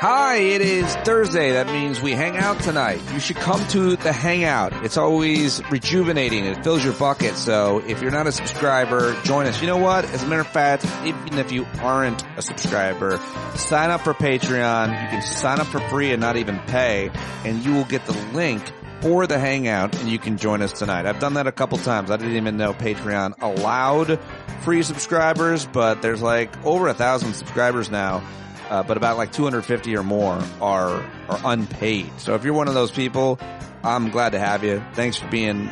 Hi, it is Thursday. That means we hang out tonight. You should come to the hangout. It's always rejuvenating. It fills your bucket. So if you're not a subscriber, join us. You know what? As a matter of fact, even if you aren't a subscriber, sign up for Patreon. You can sign up for free and not even pay, and you will get the link for the hangout, and you can join us tonight. I've done that a couple times. I didn't even know Patreon allowed free subscribers, but there's like over 1,000 subscribers now. But about like 250 or more are unpaid. So if you're one of those people, I'm glad to have you. Thanks for being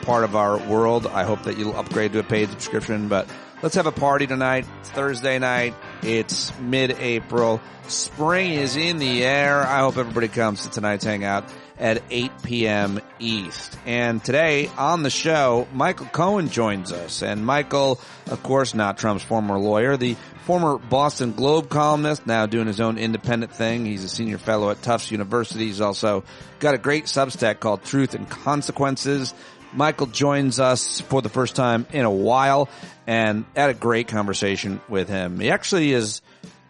part of our world. I hope that you'll upgrade to a paid subscription. But let's have a party tonight. It's Thursday night. It's mid-April. Spring is in the air. I hope everybody comes to tonight's hangout at 8 p.m. East. And today on the show, Michael Cohen joins us. And Michael, of course, not Trump's former lawyer, the former Boston Globe columnist, now doing his own independent thing. He's a senior fellow at Tufts University. He's also got a great Substack called Truth and Consequences. Michael joins us for the first time in a while, and had a great conversation with him. He actually has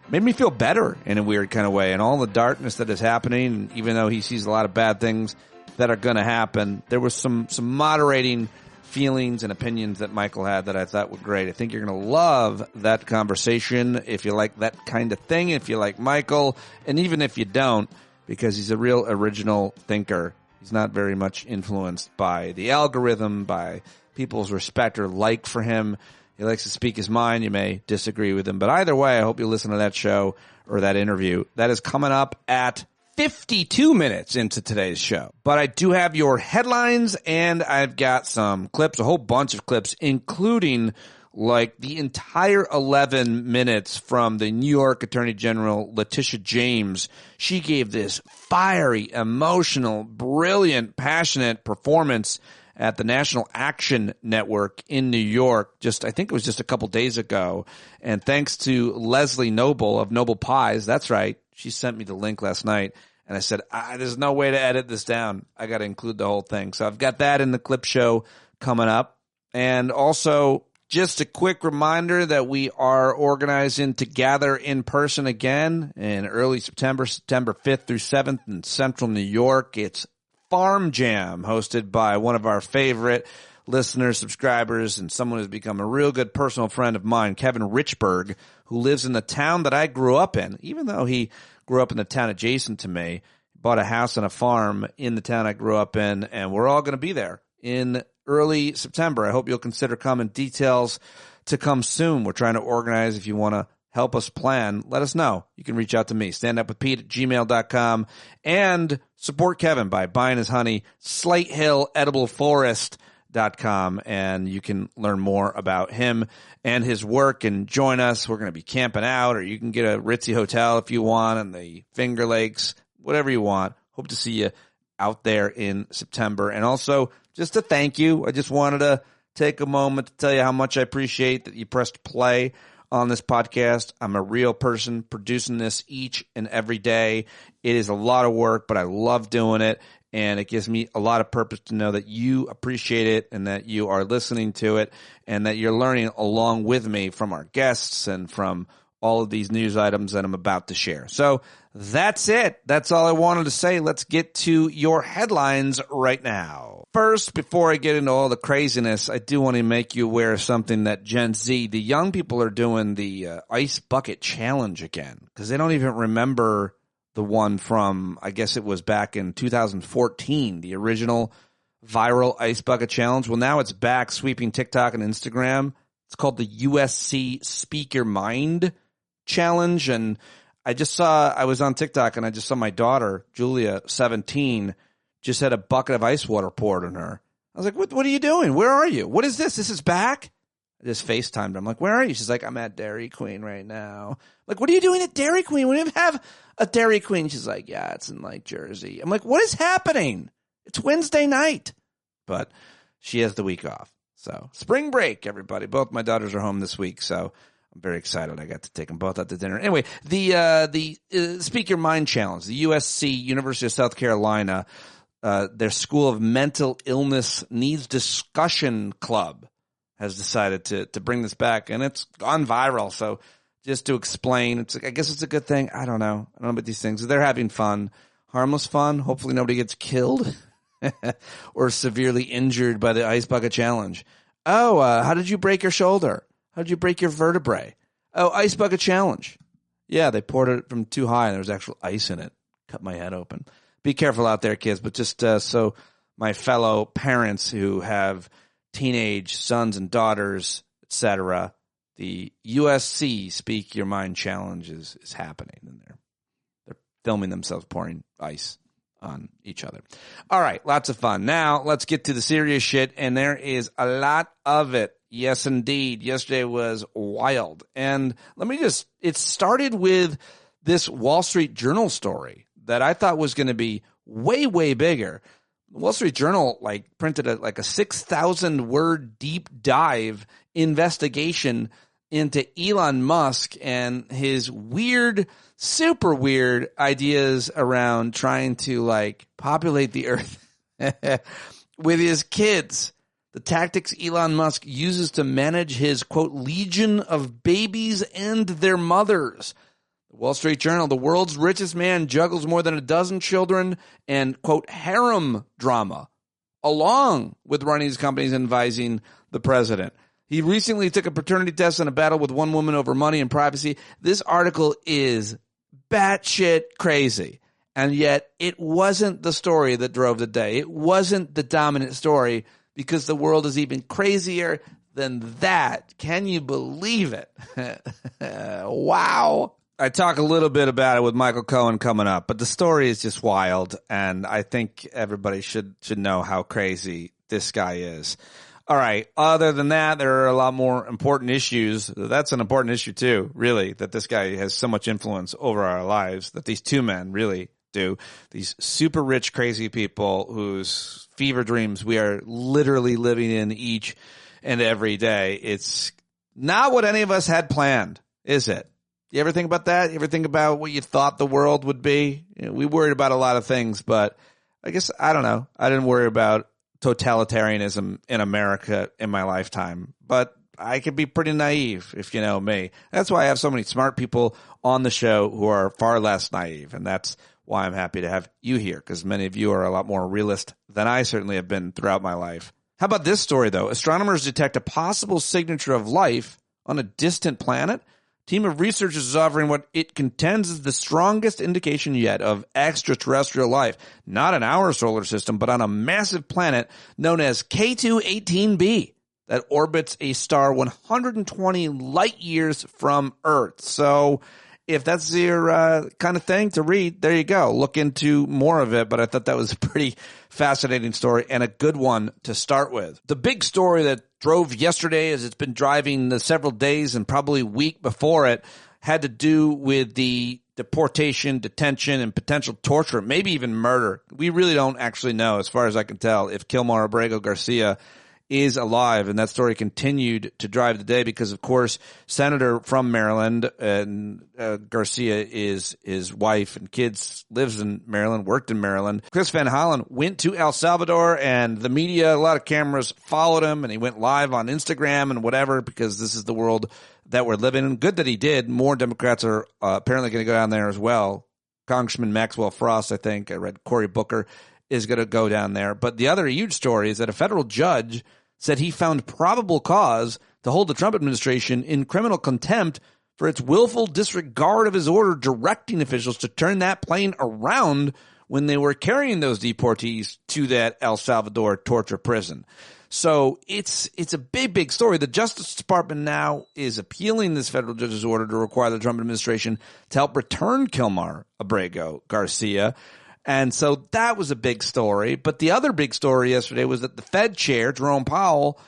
made me feel better in a weird kind of way, and all the darkness that is happening, even though he sees a lot of bad things that are going to happen, there was some moderating feelings and opinions that Michael had that I thought were great. I think you're going to love that conversation if you like that kind of thing, if you like Michael, and even if you don't, because he's a real original thinker. He's not very much influenced by the algorithm, by people's respect or like for him. He likes to speak his mind. You may disagree with him, but either way, I hope you listen to that show or that interview. That is coming up at 52 minutes into today's show. But I do have your headlines, and I've got some clips, a whole bunch of clips, including like the entire 11 minutes from the New York Attorney General Letitia James. She gave this fiery, emotional, brilliant, passionate performance at the National Action Network in New York. I think it was just a couple days ago. And thanks to Leslie Noble of Noble Pies, that's right, she sent me the link last night, and I said, there's no way to edit this down. I got to include the whole thing. So I've got that in the clip show coming up. And also, just a quick reminder that we are organizing to gather in person again in early September 5th through 7th in central New York. It's Farm Jam, hosted by one of our favorite listeners, subscribers, and someone who's become a real good personal friend of mine, Kevin Richburg, who lives in the town that I grew up in. Even though he grew up in the town adjacent to me, bought a house and a farm in the town I grew up in, and we're all going to be there in early September. I hope you'll consider coming. Details to come soon. We're trying to organize. If you want to help us plan, let us know. You can reach out to me, standupwithpete@gmail.com, and support Kevin by buying his honey, SlightHillEdibleForest.com, and you can learn more about him and his work and join us. We're going to be camping out, or you can get a ritzy hotel if you want in the Finger Lakes, whatever you want. Hope to see you out there in September. And also, just to thank you, I just wanted to take a moment to tell you how much I appreciate that you pressed play on this podcast. I'm a real person producing this each and every day. It is a lot of work, but I love doing it, and it gives me a lot of purpose to know that you appreciate it and that you are listening to it and that you're learning along with me from our guests and from all of these news items that I'm about to share. So that's it. That's all I wanted to say. Let's get to your headlines right now. First, before I get into all the craziness, I do want to make you aware of something that Gen Z, the young people, are doing the ice bucket challenge again, because they don't even remember the one from, I guess it was back in 2014, the original viral ice bucket challenge. Well, now it's back, sweeping TikTok and Instagram. It's called the USC Speak Your Mind Challenge. And I was on TikTok and I just saw my daughter, Julia, 17, just had a bucket of ice water poured on her. I was like, what are you doing? Where are you? What is this? This is back? I just FaceTimed her. I'm like, where are you? She's like, I'm at Dairy Queen right now. I'm like, what are you doing at Dairy Queen? We don't even have a Dairy Queen. She's like, yeah, it's in like Jersey. I'm like, what is happening? It's Wednesday night. But she has the week off. So spring break, everybody. Both my daughters are home this week, so I'm very excited. I got to take them both out to dinner. Anyway, the Speak Your Mind Challenge, the USC, University of South Carolina, their School of Mental Illness Needs Discussion Club has decided to bring this back, and it's gone viral. So just to explain. It's like, I guess it's a good thing. I don't know about these things. They're having fun, harmless fun. Hopefully nobody gets killed or severely injured by the ice bucket challenge. Oh, how did you break your shoulder? How did you break your vertebrae? Oh, ice bucket challenge. Yeah, they poured it from too high and there was actual ice in it. Cut my head open. Be careful out there, kids. But just so my fellow parents who have teenage sons and daughters, etc., the USC Speak Your Mind Challenge is happening, and they're filming themselves pouring ice on each other. All right, lots of fun. Now let's get to the serious shit, and there is a lot of it. Yes, indeed. Yesterday was wild, and it started with this Wall Street Journal story that I thought was going to be way, way bigger. The Wall Street Journal printed a 6,000 word deep dive investigation into Elon Musk and his weird, super weird ideas around trying to populate the earth with his kids. The tactics Elon Musk uses to manage his, quote, legion of babies and their mothers. The Wall Street Journal, the world's richest man juggles more than a dozen children and, quote, harem drama, along with running his companies and advising the president. He recently took a paternity test in a battle with one woman over money and privacy. This article is batshit crazy. And yet it wasn't the story that drove the day. It wasn't the dominant story because the world is even crazier than that. Can you believe it? Wow. I talk a little bit about it with Michael Cohen coming up, but the story is just wild. And I think everybody should know how crazy this guy is. All right. Other than that, there are a lot more important issues. That's an important issue too, really, that this guy has so much influence over our lives, that these two men really do. These super rich, crazy people whose fever dreams we are literally living in each and every day. It's not what any of us had planned, is it? You ever think about that? You ever think about what you thought the world would be? We worried about a lot of things, but I guess, I don't know. I didn't worry about totalitarianism in America in my lifetime, but I could be pretty naive if you know me. That's why I have so many smart people on the show who are far less naive, and that's why I'm happy to have you here, because many of you are a lot more realist than I certainly have been throughout my life. How about this story, though? Astronomers detect a possible signature of life on a distant planet. A team of researchers is offering what it contends is the strongest indication yet of extraterrestrial life, not in our solar system, but on a massive planet known as K2-18b that orbits a star 120 light years from Earth. So if that's your kind of thing to read, there you go. Look into more of it, but I thought that was a pretty fascinating story and a good one to start with. The big story that drove yesterday, as it's been driving the several days and probably week before it, had to do with the deportation, detention, and potential torture, maybe even murder. We really don't actually know, as far as I can tell, if Kilmar Abrego Garcia is alive, and that story continued to drive the day because, of course, Senator from Maryland, and Garcia is his wife and kids, lives in Maryland, worked in Maryland. Chris Van Hollen went to El Salvador, and the media, a lot of cameras followed him, and he went live on Instagram and whatever, because this is the world that we're living in. Good that he did. More Democrats are apparently going to go down there as well. Congressman Maxwell Frost, I think, I read Cory Booker is going to go down there. But the other huge story is that a federal judge said he found probable cause to hold the Trump administration in criminal contempt for its willful disregard of his order directing officials to turn that plane around when they were carrying those deportees to that El Salvador torture prison. So it's a big, big story. The Justice Department now is appealing this federal judge's order to require the Trump administration to help return Kilmar Abrego Garcia. And so that was a big story. But the other big story yesterday was that the Fed chair, Jerome Powell,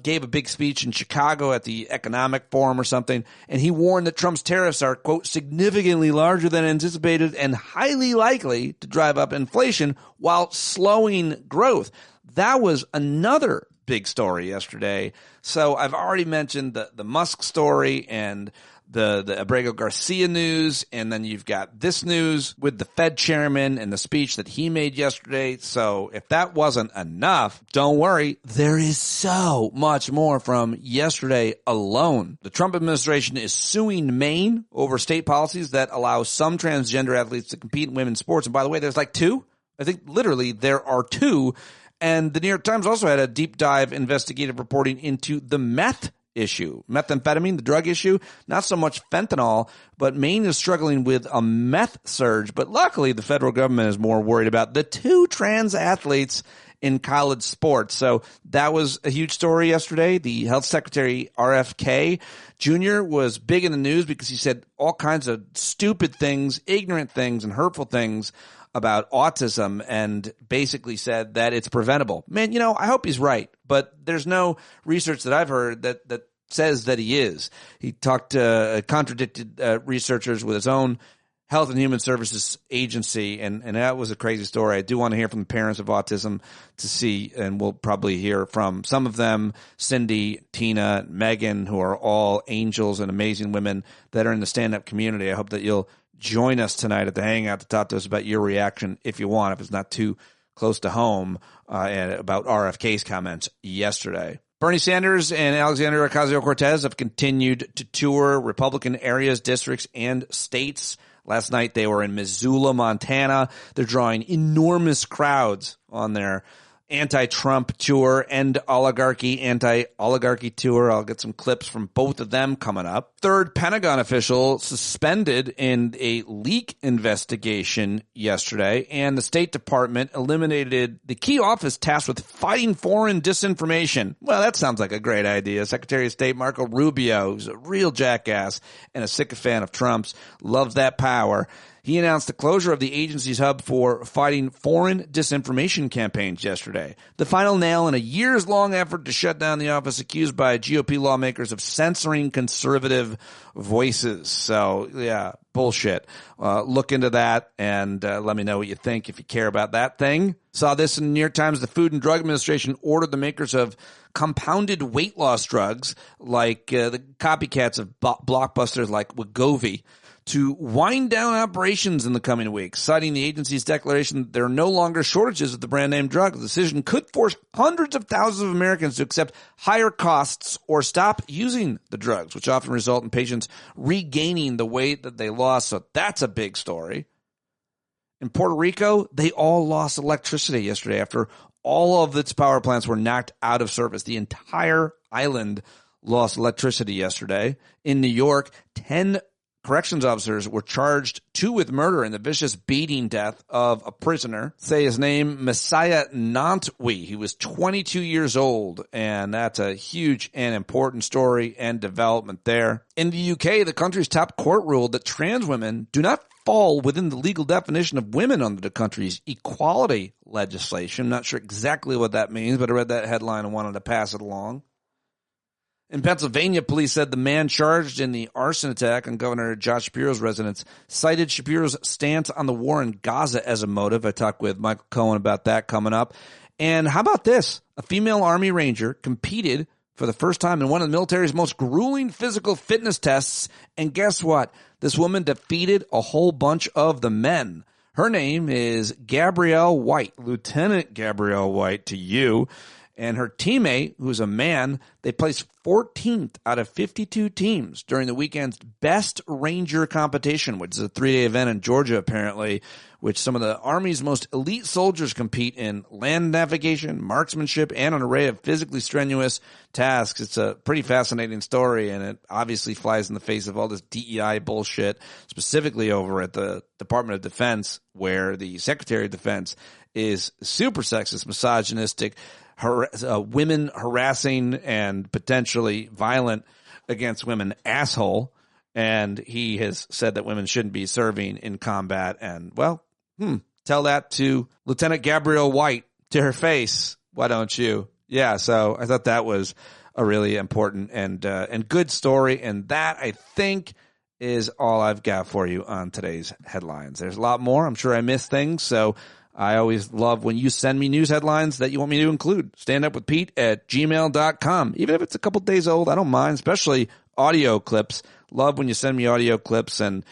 gave a big speech in Chicago at the Economic Forum or something, and he warned that Trump's tariffs are, quote, significantly larger than anticipated and highly likely to drive up inflation while slowing growth. That was another big story yesterday. So I've already mentioned the Musk story and the Abrego Garcia news, and then you've got this news with the Fed chairman and the speech that he made yesterday. So if that wasn't enough, don't worry. There is so much more from yesterday alone. The Trump administration is suing Maine over state policies that allow some transgender athletes to compete in women's sports. And by the way, there's like two. I think literally there are two. And the New York Times also had a deep dive investigative reporting into the meth issue, methamphetamine, the drug issue, not so much fentanyl, but Maine is struggling with a meth surge. But luckily, the federal government is more worried about the two trans athletes in college sports. So that was a huge story yesterday. The health secretary, RFK Jr., was big in the news because he said all kinds of stupid things, ignorant things, and hurtful things about autism, and basically said that it's preventable. Man, I hope he's right, but there's no research that I've heard that says that he is. He contradicted researchers with his own Health and Human Services agency, and that was a crazy story. I do want to hear from the parents of autism to see, and we'll probably hear from some of them, Cindy, Tina, Megan, who are all angels and amazing women that are in the stand-up community. I hope that you'll join us tonight at the Hangout to talk to us about your reaction if you want, if it's not too close to home, and about RFK's comments yesterday. Bernie Sanders and Alexandria Ocasio-Cortez have continued to tour Republican areas, districts, and states. Last night they were in Missoula, Montana. They're drawing enormous crowds on their anti-Trump tour and anti-oligarchy tour. I'll get some clips from both of them coming up. Third Pentagon official suspended in a leak investigation yesterday, and the State Department eliminated the key office tasked with fighting foreign disinformation. Well, that sounds like a great idea. Secretary of State Marco Rubio, who's a real jackass and a sycophant of Trump's, loves that power. He announced the closure of the agency's hub for fighting foreign disinformation campaigns yesterday. The final nail in a years-long effort to shut down the office accused by GOP lawmakers of censoring conservative voices. So, yeah, bullshit. Look into that and let me know what you think if you care about that thing. Saw this in the New York Times. The Food and Drug Administration ordered the makers of compounded weight loss drugs, like the copycats of blockbusters like Wegovy, to wind down operations in the coming weeks, citing the agency's declaration that there are no longer shortages of the brand name drug. The decision could force hundreds of thousands of Americans to accept higher costs or stop using the drugs, which often result in patients regaining the weight that they lost. So that's a big story. In Puerto Rico, they all lost electricity yesterday after all of its power plants were knocked out of service. The entire island lost electricity yesterday. In New York, 10 corrections officers were charged, 2 with murder in the vicious beating death of a prisoner. Say his name, Messiah Nantwi. He was 22 years old, and that's a huge and important story and development there. In the UK, the country's top court ruled that trans women do not fall within the legal definition of women under the country's equality legislation. Not sure exactly what that means, but I read that headline and wanted to pass it along. In Pennsylvania, police said the man charged in the arson attack on Governor Josh Shapiro's residence cited Shapiro's stance on the war in Gaza as a motive. I talked with Michael Cohen about that coming up. And how about this? A female Army Ranger competed for the first time in one of the military's most grueling physical fitness tests. And guess what? This woman defeated a whole bunch of the men. Her name is Gabrielle White, Lieutenant Gabrielle White to you. And her teammate, who's a man, they placed 14th out of 52 teams during the weekend's Best Ranger competition, which is a 3-day event in Georgia, apparently, which some of the Army's most elite soldiers compete in land navigation, marksmanship, and an array of physically strenuous tasks. It's a pretty fascinating story, and it obviously flies in the face of all this DEI bullshit, specifically over at the Department of Defense, where the Secretary of Defense is super sexist, misogynistic, women harassing and potentially violent against women asshole. And he has said that women shouldn't be serving in combat. And, well, tell that to Lieutenant Gabrielle White to her face. Why don't you? Yeah, so I thought that was a really important and good story. And that, I think, is all I've got for you on today's headlines. There's a lot more. I'm sure I missed things, so I always love when you send me news headlines that you want me to include. standupwithpete@gmail.com. Even if it's a couple days old, I don't mind, especially audio clips. Love when you send me audio clips. And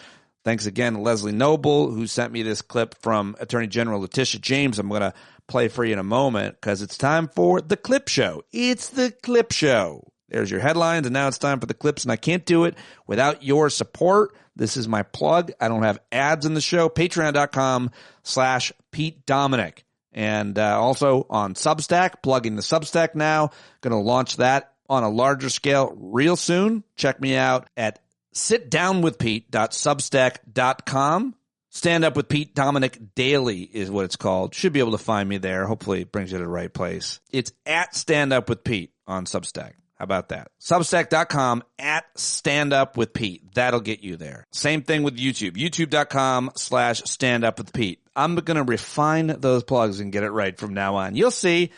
thanks again to Leslie Noble, who sent me this clip from Attorney General Letitia James. I'm going to play for you in a moment because it's time for the clip show. It's the clip show. There's your headlines, and now it's time for the clips, and I can't do it without your support. This is my plug. I don't have ads in the show. Patreon.com/Pete Dominic. And also on Substack, plugging the Substack now. Going to launch that on a larger scale real soon. Check me out at sitdownwithpete.substack.com. Stand Up with Pete Dominic Daily is what it's called. Should be able to find me there. Hopefully it brings you to the right place. It's at Stand Up with Pete on Substack. How about that? Substack.com at Stand Up with Pete. That'll get you there. Same thing with YouTube. YouTube.com/Stand Up with Pete. I'm going to refine those plugs and get it right from now on. You'll see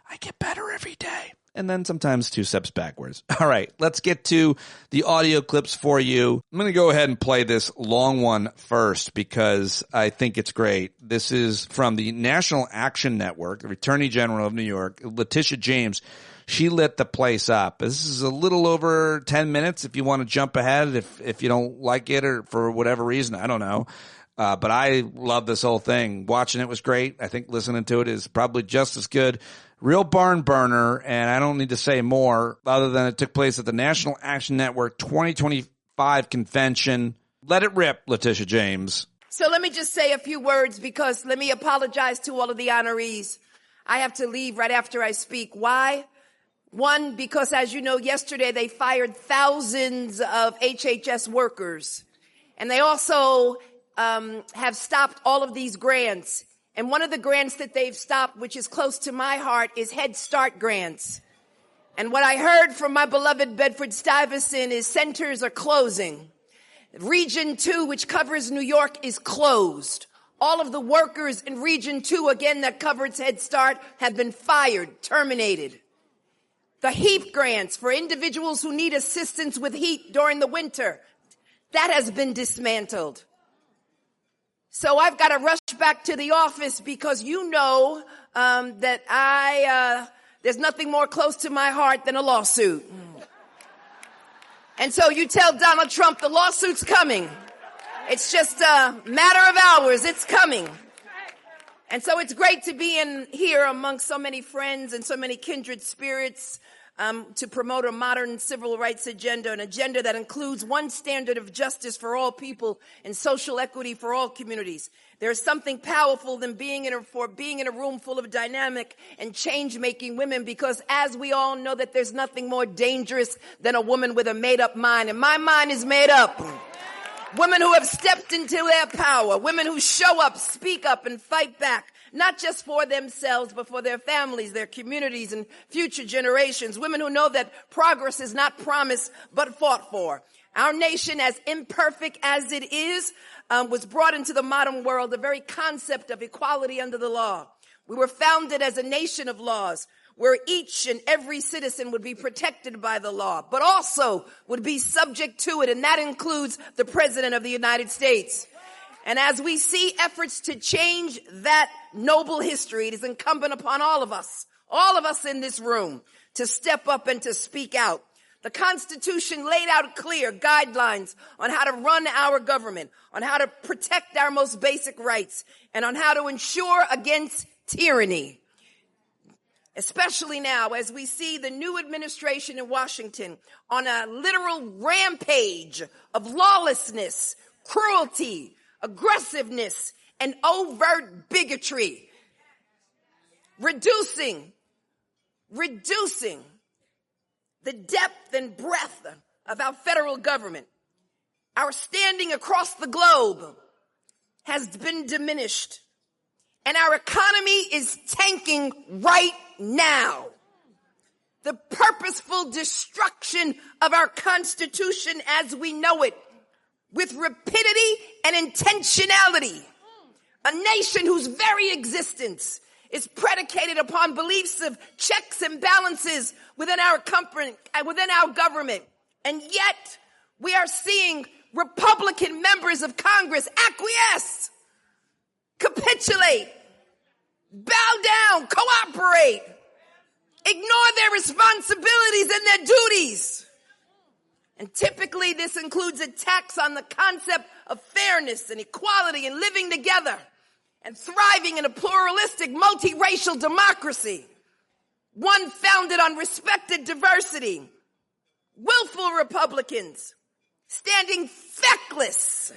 I get better every day. And then sometimes 2 steps backwards. All right, let's get to the audio clips for you. I'm going to go ahead and play this long one first because I think it's great. This is from the National Action Network, the Attorney General of New York, Letitia James. She lit the place up. This is a little over 10 minutes if you want to jump ahead, if you don't like it or for whatever reason. I don't know. But I love this whole thing. Watching it was great. I think listening to it is probably just as good. Real barn burner, and I don't need to say more other than it took place at the National Action Network 2025 convention. Let it rip, Letitia James. So let me just say a few words because let me apologize to all of the honorees. I have to leave right after I speak. Why? One, because as you know, yesterday they fired thousands of HHS workers. And they also have stopped all of these grants. And one of the grants that they've stopped, which is close to my heart, is Head Start grants. And what I heard from my beloved Bedford-Stuyvesant is centers are closing. Region 2, which covers New York, is closed. All of the workers in Region 2, again, that covers Head Start, have been fired, terminated. The HEAP grants for individuals who need assistance with heat during the winter, that has been dismantled. So I've got to rush back to the office because you know that there's nothing more close to my heart than a lawsuit. And so you tell Donald Trump the lawsuit's coming. It's just a matter of hours. It's coming. And so it's great to be in here among so many friends and so many kindred spirits to promote a modern civil rights agenda, an agenda that includes one standard of justice for all people and social equity for all communities. There is something powerful than being in a room full of dynamic and change-making women because as we all know that there's nothing more dangerous than a woman with a made-up mind. And my mind is made up. Women who have stepped into their power, women who show up, speak up, and fight back, not just for themselves, but for their families, their communities, and future generations. Women who know that progress is not promised, but fought for. Our nation, as imperfect as it is, was brought into the modern world, the very concept of equality under the law. We were founded as a nation of laws, where each and every citizen would be protected by the law, but also would be subject to it, and that includes the President of the United States. And as we see efforts to change that noble history, it is incumbent upon all of us in this room, to step up and to speak out. The Constitution laid out clear guidelines on how to run our government, on how to protect our most basic rights, and on how to ensure against tyranny. Especially now as we see the new administration in Washington on a literal rampage of lawlessness, cruelty, aggressiveness, and overt bigotry. Reducing the depth and breadth of our federal government. Our standing across the globe has been diminished. And our economy is tanking right now. The purposeful destruction of our Constitution as we know it, with rapidity and intentionality. A nation whose very existence is predicated upon beliefs of checks and balances within our government. And yet, we are seeing Republican members of Congress acquiesce, capitulate, bow down, cooperate, ignore their responsibilities and their duties. And typically this includes attacks on the concept of fairness and equality and living together and thriving in a pluralistic, multiracial democracy, one founded on respected diversity. Willful Republicans standing feckless,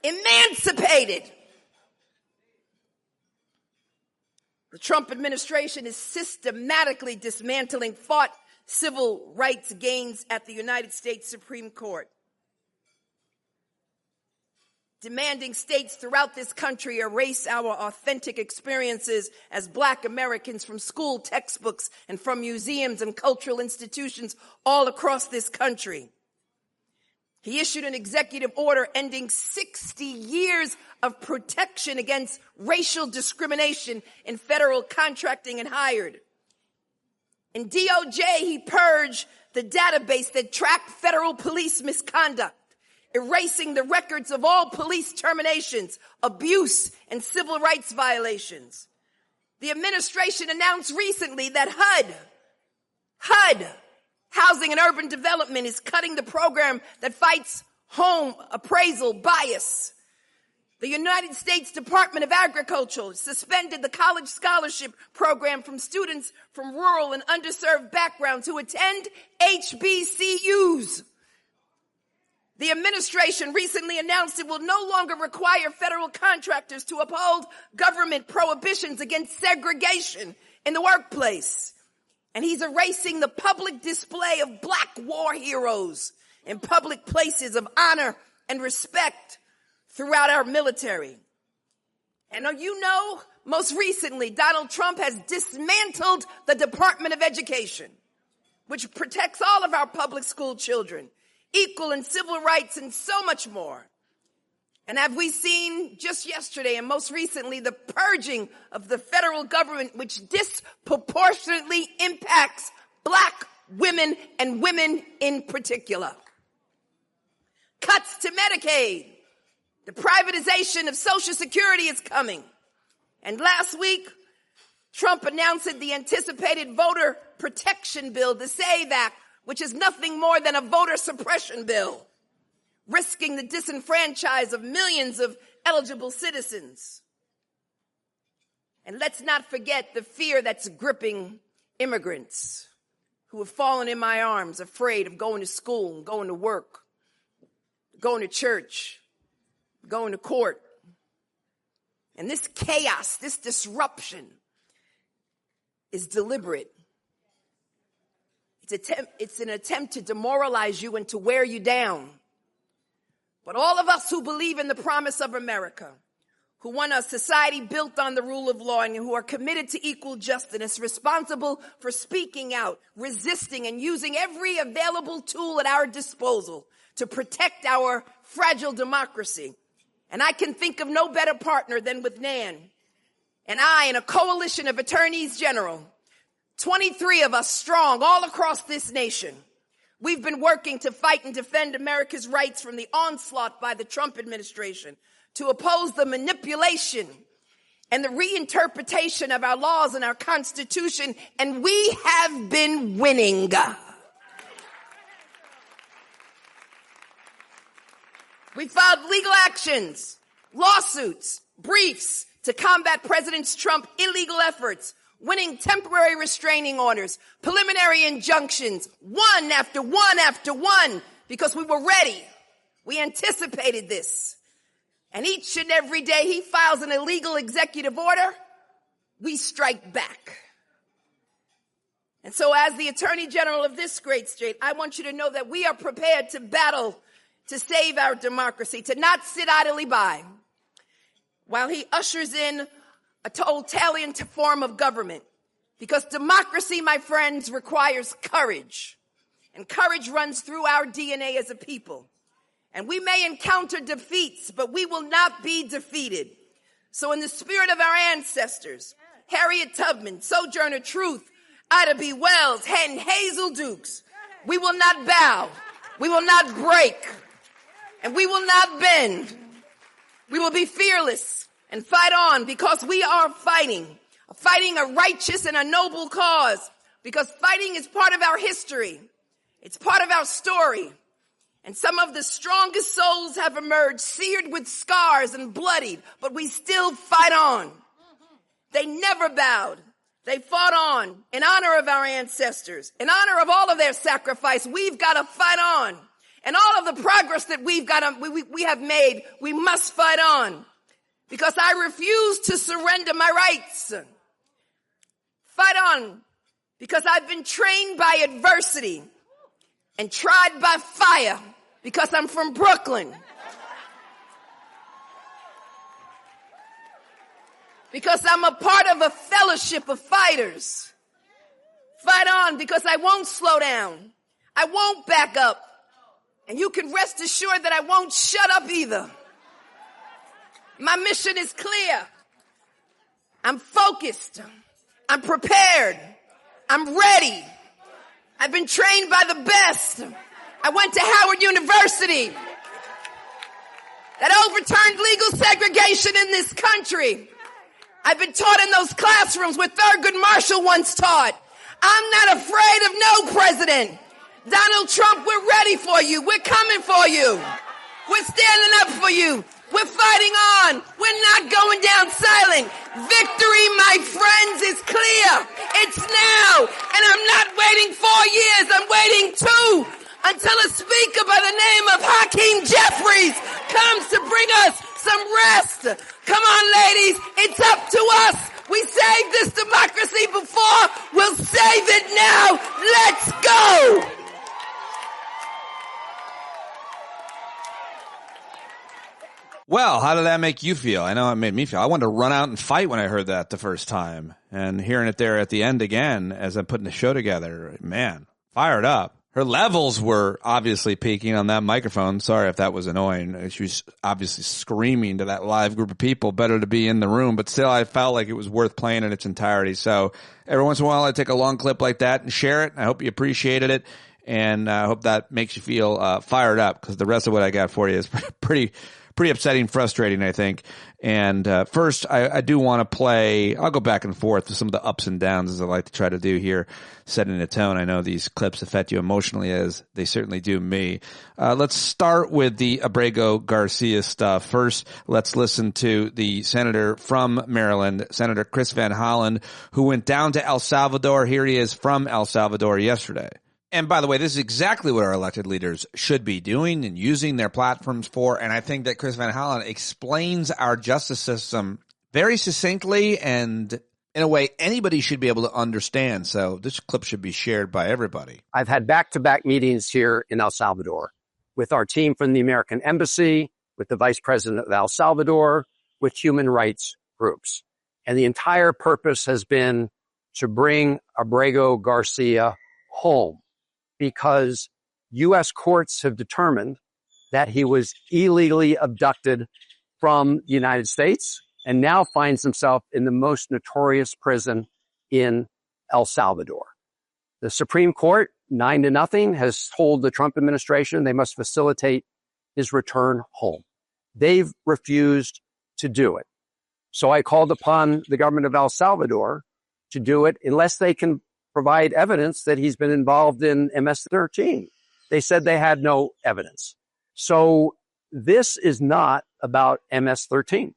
emancipated. The Trump administration is systematically dismantling fought civil rights gains at the United States Supreme Court, demanding states throughout this country erase our authentic experiences as Black Americans from school textbooks and from museums and cultural institutions all across this country. He issued an executive order ending 60 years of protection against racial discrimination in federal contracting and hired. In DOJ, he purged the database that tracked federal police misconduct, erasing the records of all police terminations, abuse, and civil rights violations. The administration announced recently that HUD, Housing and Urban Development, is cutting the program that fights home appraisal bias. The United States Department of Agriculture suspended the college scholarship program from students from rural and underserved backgrounds who attend HBCUs. The administration recently announced it will no longer require federal contractors to uphold government prohibitions against segregation in the workplace. And he's erasing the public display of Black war heroes in public places of honor and respect throughout our military. And you know, most recently, Donald Trump has dismantled the Department of Education, which protects all of our public school children, equal and civil rights, and so much more. And have we seen just yesterday and most recently the purging of the federal government, which disproportionately impacts Black women and women in particular. Cuts to Medicaid. The privatization of Social Security is coming. And last week, Trump announced the anticipated voter protection bill, the SAVE Act, which is nothing more than a voter suppression bill, risking the disenfranchisement of millions of eligible citizens. And let's not forget the fear that's gripping immigrants who have fallen in my arms, afraid of going to school, going to work, going to church, going to court. And this chaos, this disruption is deliberate. It's an attempt to demoralize you and to wear you down. But all of us who believe in the promise of America, who want a society built on the rule of law and who are committed to equal justice, responsible for speaking out, resisting, and using every available tool at our disposal to protect our fragile democracy. And I can think of no better partner than with Nan and I and a coalition of attorneys general, 23 of us strong all across this nation. We've been working to fight and defend America's rights from the onslaught by the Trump administration, to oppose the manipulation and the reinterpretation of our laws and our Constitution, and we have been winning. We filed legal actions, lawsuits, briefs to combat President Trump's illegal efforts, winning temporary restraining orders, preliminary injunctions, one after one after one, because we were ready. We anticipated this. And each and every day he files an illegal executive order, we strike back. And so as the Attorney General of this great state, I want you to know that we are prepared to battle to save our democracy, to not sit idly by while he ushers in a totalitarian form of government. Because democracy, my friends, requires courage. And courage runs through our DNA as a people. And we may encounter defeats, but we will not be defeated. So in the spirit of our ancestors, Harriet Tubman, Sojourner Truth, Ida B. Wells, and Hazel Dukes, we will not bow, we will not break, and we will not bend. We will be fearless, and fight on, because we are fighting a righteous and a noble cause, because fighting is part of our history. It's part of our story. And some of the strongest souls have emerged, seared with scars and bloodied, but we still fight on. They never bowed. They fought on in honor of our ancestors, in honor of all of their sacrifice. We've got to fight on. And all of the progress that we have made, we must fight on. Because I refuse to surrender my rights. Fight on. Because I've been trained by adversity and tried by fire, because I'm from Brooklyn. Because I'm a part of a fellowship of fighters. Fight on, because I won't slow down. I won't back up. And you can rest assured that I won't shut up either. My mission is clear. I'm focused. I'm prepared. I'm ready. I've been trained by the best. I went to Howard University that overturned legal segregation in this country. I've been taught in those classrooms where Thurgood Marshall once taught. I'm not afraid of no president. Donald Trump, we're ready for you. We're coming for you. We're standing up for you. We're fighting on. We're not going down silent. Victory, my friends, is clear. It's now. And I'm not waiting 4 years. I'm waiting 2 until a speaker by the name of Hakeem Jeffries comes to bring us some rest. Come on, ladies. It's up to us. We saved this democracy before. We'll save it now. Let's go. Well, how did that make you feel? I know it made me feel. I wanted to run out and fight when I heard that the first time. And hearing it there at the end again as I'm putting the show together, man, fired up. Her levels were obviously peaking on that microphone. Sorry if that was annoying. She was obviously screaming to that live group of people, better to be in the room. But still, I felt like it was worth playing in its entirety. So every once in a while, I take a long clip like that and share it. I hope you appreciated it. And I hope that makes you feel fired up, because the rest of what I got for you is pretty upsetting, frustrating, I think. And first, I do want to play, I'll go back and forth with some of the ups and downs, as I like to try to do here, setting a tone. I know these clips affect you emotionally, as they certainly do me. Let's start with the Abrego Garcia stuff. First, let's listen to the senator from Maryland, Senator Chris Van Hollen, who went down to El Salvador. Here he is from El Salvador yesterday. And by the way, this is exactly what our elected leaders should be doing and using their platforms for. And I think that Chris Van Hollen explains our justice system very succinctly and in a way anybody should be able to understand. So this clip should be shared by everybody. I've had back-to-back meetings here in El Salvador with our team from the American Embassy, with the Vice President of El Salvador, with human rights groups. And the entire purpose has been to bring Abrego Garcia home, because U.S. courts have determined that he was illegally abducted from the United States and now finds himself in the most notorious prison in El Salvador. The Supreme Court, 9-0, has told the Trump administration they must facilitate his return home. They've refused to do it. So I called upon the government of El Salvador to do it unless they can provide evidence that he's been involved in MS-13. They said they had no evidence. So this is not about MS-13.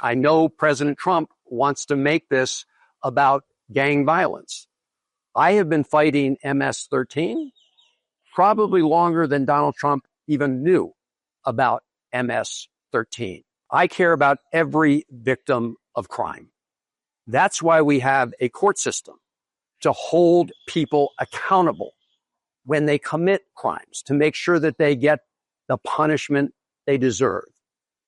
I know President Trump wants to make this about gang violence. I have been fighting MS-13 probably longer than Donald Trump even knew about MS-13. I care about every victim of crime. That's why we have a court system, to hold people accountable when they commit crimes, to make sure that they get the punishment they deserve.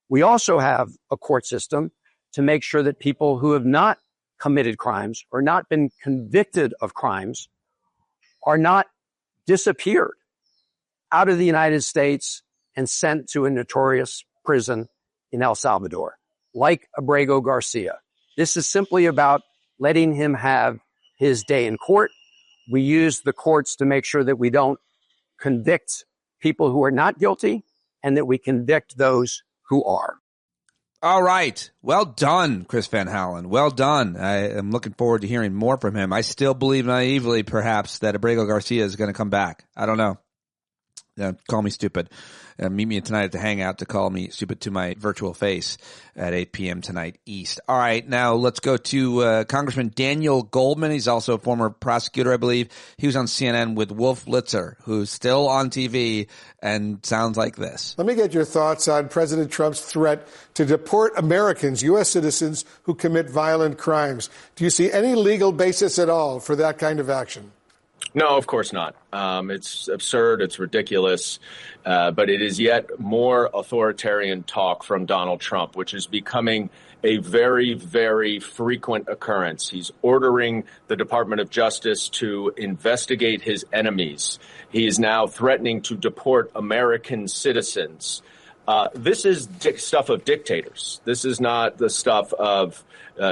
We also have a court system to make sure that people who have not committed crimes or not been convicted of crimes are not disappeared out of the United States and sent to a notorious prison in El Salvador, like Abrego Garcia. This is simply about letting him have his day in court. We use the courts to make sure that we don't convict people who are not guilty and that we convict those who are. All right. Well done, Chris Van Hollen. Well done. I am looking forward to hearing more from him. I still believe naively, perhaps, that Abrego Garcia is going to come back. I don't know. Call me stupid. Meet me tonight at the Hangout to call me stupid to my virtual face at 8 p.m. tonight East. All right, now let's go to Congressman Daniel Goldman. He's also a former prosecutor, I believe. He was on CNN with Wolf Blitzer, who's still on TV and sounds like this. Let me get your thoughts on President Trump's threat to deport Americans, U.S. citizens, who commit violent crimes. Do you see any legal basis at all for that kind of action? No, of course not. It's absurd. It's ridiculous. But it is yet more authoritarian talk from Donald Trump, which is becoming a very, very frequent occurrence. He's ordering the Department of Justice to investigate his enemies. He is now threatening to deport American citizens. This is stuff of dictators. This is not the stuff of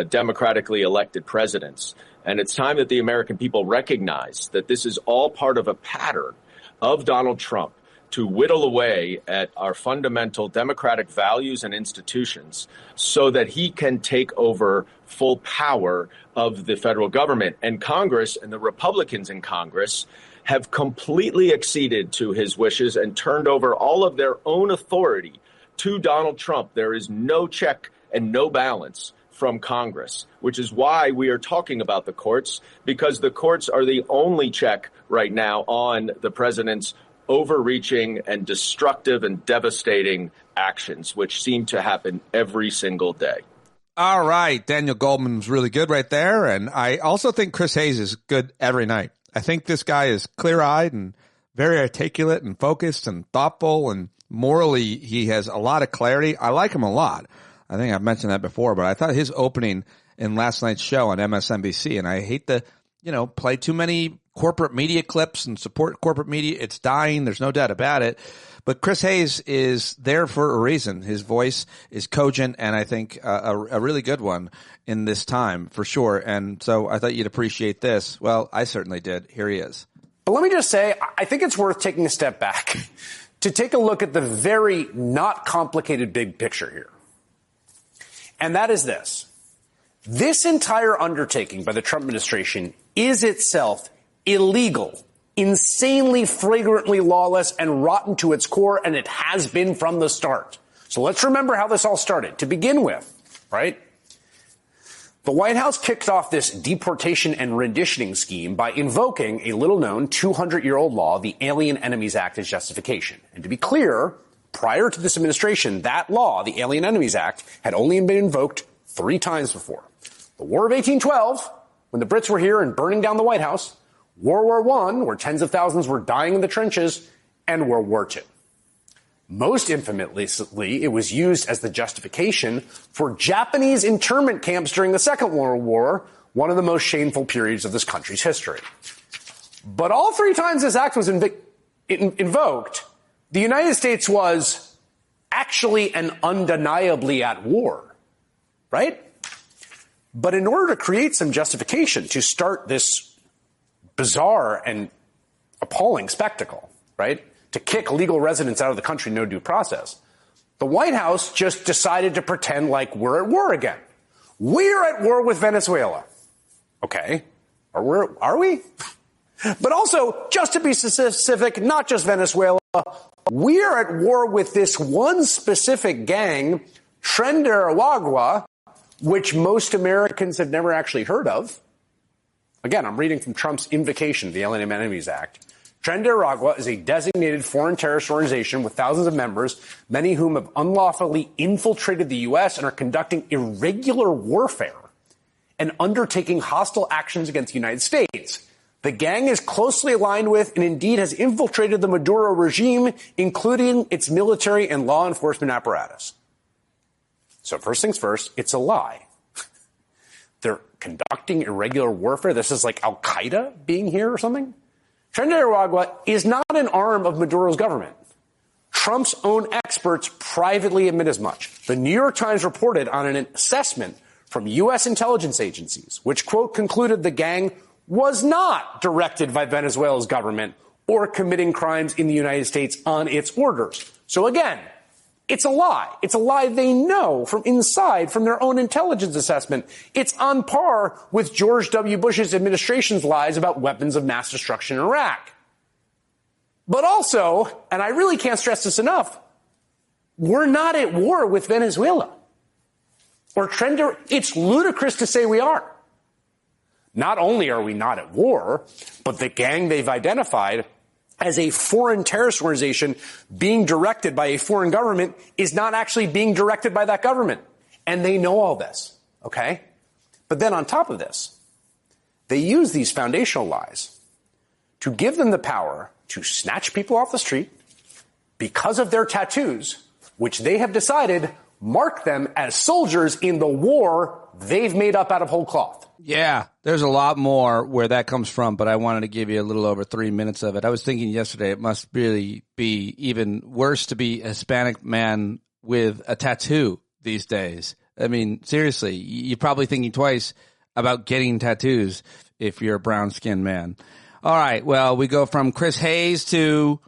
democratically elected presidents. And it's time that the American people recognize that this is all part of a pattern of Donald Trump to whittle away at our fundamental democratic values and institutions so that he can take over full power of the federal government. And Congress and the Republicans in Congress have completely acceded to his wishes and turned over all of their own authority to Donald Trump. There is no check and no balance from Congress, which is why we are talking about the courts, because the courts are the only check right now on the president's overreaching and destructive and devastating actions, which seem to happen every single day. All right. Daniel Goldman's really good right there. And I also think Chris Hayes is good every night. I think this guy is clear-eyed and very articulate and focused and thoughtful, and morally he has a lot of clarity. I like him a lot. I think I've mentioned that before, but I thought his opening in last night's show on MSNBC, and I hate to, play too many corporate media clips and support corporate media. It's dying. There's no doubt about it. But Chris Hayes is there for a reason. His voice is cogent, and I think a really good one in this time for sure. And so I thought you'd appreciate this. Well, I certainly did. Here he is. But let me just say, I think it's worth taking a step back to take a look at the very not complicated big picture here. And that is this. This entire undertaking by the Trump administration is itself illegal, insanely, flagrantly lawless, and rotten to its core, and it has been from the start. So let's remember how this all started. To begin with, right? The White House kicked off this deportation and renditioning scheme by invoking a little-known 200-year-old law, the Alien Enemies Act, as justification. And to be clear, prior to this administration, that law, the Alien Enemies Act, had only been invoked 3 times before. The War of 1812, when the Brits were here and burning down the White House, World War I, where tens of thousands were dying in the trenches, and World War II. Most infamously, it was used as the justification for Japanese internment camps during the Second World War, one of the most shameful periods of this country's history. But all 3 times this act was invoked, the United States was actually and undeniably at war, right? But in order to create some justification to start this bizarre and appalling spectacle, right, to kick legal residents out of the country, no due process, the White House just decided to pretend like we're at war again. We're at war with Venezuela. Okay. Are we? But also, just to be specific, not just Venezuela, we're at war with this one specific gang, Tren de Aragua, which most Americans have never actually heard of. Again, I'm reading from Trump's invocation of the Alien Enemies Act. Tren de Aragua is a designated foreign terrorist organization with thousands of members, many whom have unlawfully infiltrated the U.S. and are conducting irregular warfare and undertaking hostile actions against the United States. The gang is closely aligned with and indeed has infiltrated the Maduro regime, including its military and law enforcement apparatus. So first things first, it's a lie. They're conducting irregular warfare. This is like Al-Qaeda being here or something. Tren de Aragua is not an arm of Maduro's government. Trump's own experts privately admit as much. The New York Times reported on an assessment from U.S. intelligence agencies, which, quote, concluded the gang was not directed by Venezuela's government or committing crimes in the United States on its orders. So again, It's a lie. It's a lie they know from inside, from their own intelligence assessment. It's on par with George W. Bush's administration's lies about weapons of mass destruction in Iraq. But also, and I really can't stress this enough, we're not at war with Venezuela. It's ludicrous to say we are. Not only are we not at war, but the gang they've identified as a foreign terrorist organization being directed by a foreign government is not actually being directed by that government. And they know all this, okay? But then on top of this, they use these foundational lies to give them the power to snatch people off the street because of their tattoos, which they have decided mark them as soldiers in the war they've made up out of whole cloth. Yeah, there's a lot more where that comes from, but I wanted to give you a little over 3 minutes of it. I was thinking yesterday it must really be even worse to be a Hispanic man with a tattoo these days. I mean, seriously, you're probably thinking twice about getting tattoos if you're a brown-skinned man. All right, well, we go from Chris Hayes to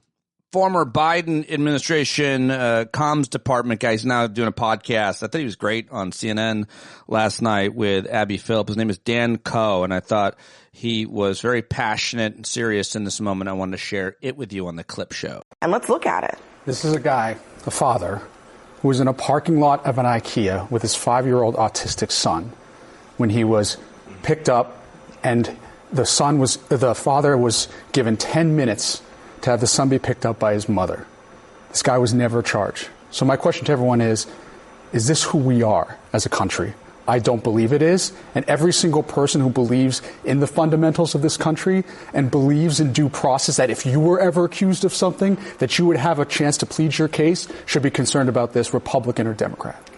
former Biden administration comms department guy. He's now doing a podcast. I thought he was great on CNN last night with Abby Phillip. His name is Dan Coe, and I thought he was very passionate and serious in this moment. I wanted to share it with you on the clip show. And let's look at it. This is a guy, a father, who was in a parking lot of an IKEA with his 5-year-old autistic son when he was picked up, and the father was given 10 minutes to have the son be picked up by his mother. This guy was never charged. So my question to everyone is this who we are as a country? I don't believe it is. And every single person who believes in the fundamentals of this country and believes in due process, that if you were ever accused of something, that you would have a chance to plead your case, should be concerned about this, Republican or Democrat.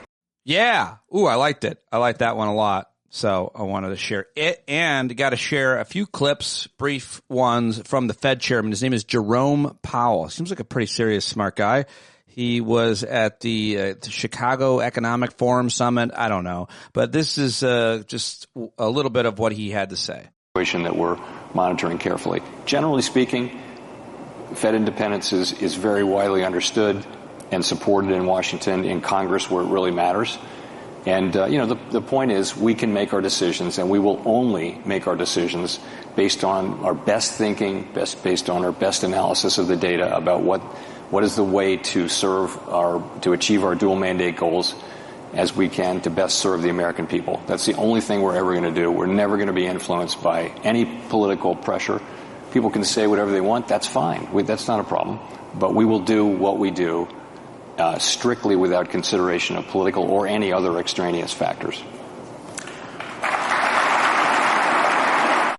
Yeah. Ooh, I liked it. I liked that one a lot. So I wanted to share it, and got to share a few clips, brief ones, from the Fed chairman. His name is Jerome Powell. Seems like a pretty serious, smart guy. He was at the Chicago Economic Forum Summit. I don't know. But this is just a little bit of what he had to say. That we're monitoring carefully. Generally speaking, Fed independence is very widely understood and supported in Washington, in Congress, where it really matters. And, the point is we can make our decisions, and we will only make our decisions based on our best thinking, based on our best analysis of the data about what is the way to achieve our dual mandate goals as we can to best serve the American people. That's the only thing we're ever going to do. We're never going to be influenced by any political pressure. People can say whatever they want. That's fine. That's not a problem. But we will do what we do strictly without consideration of political or any other extraneous factors.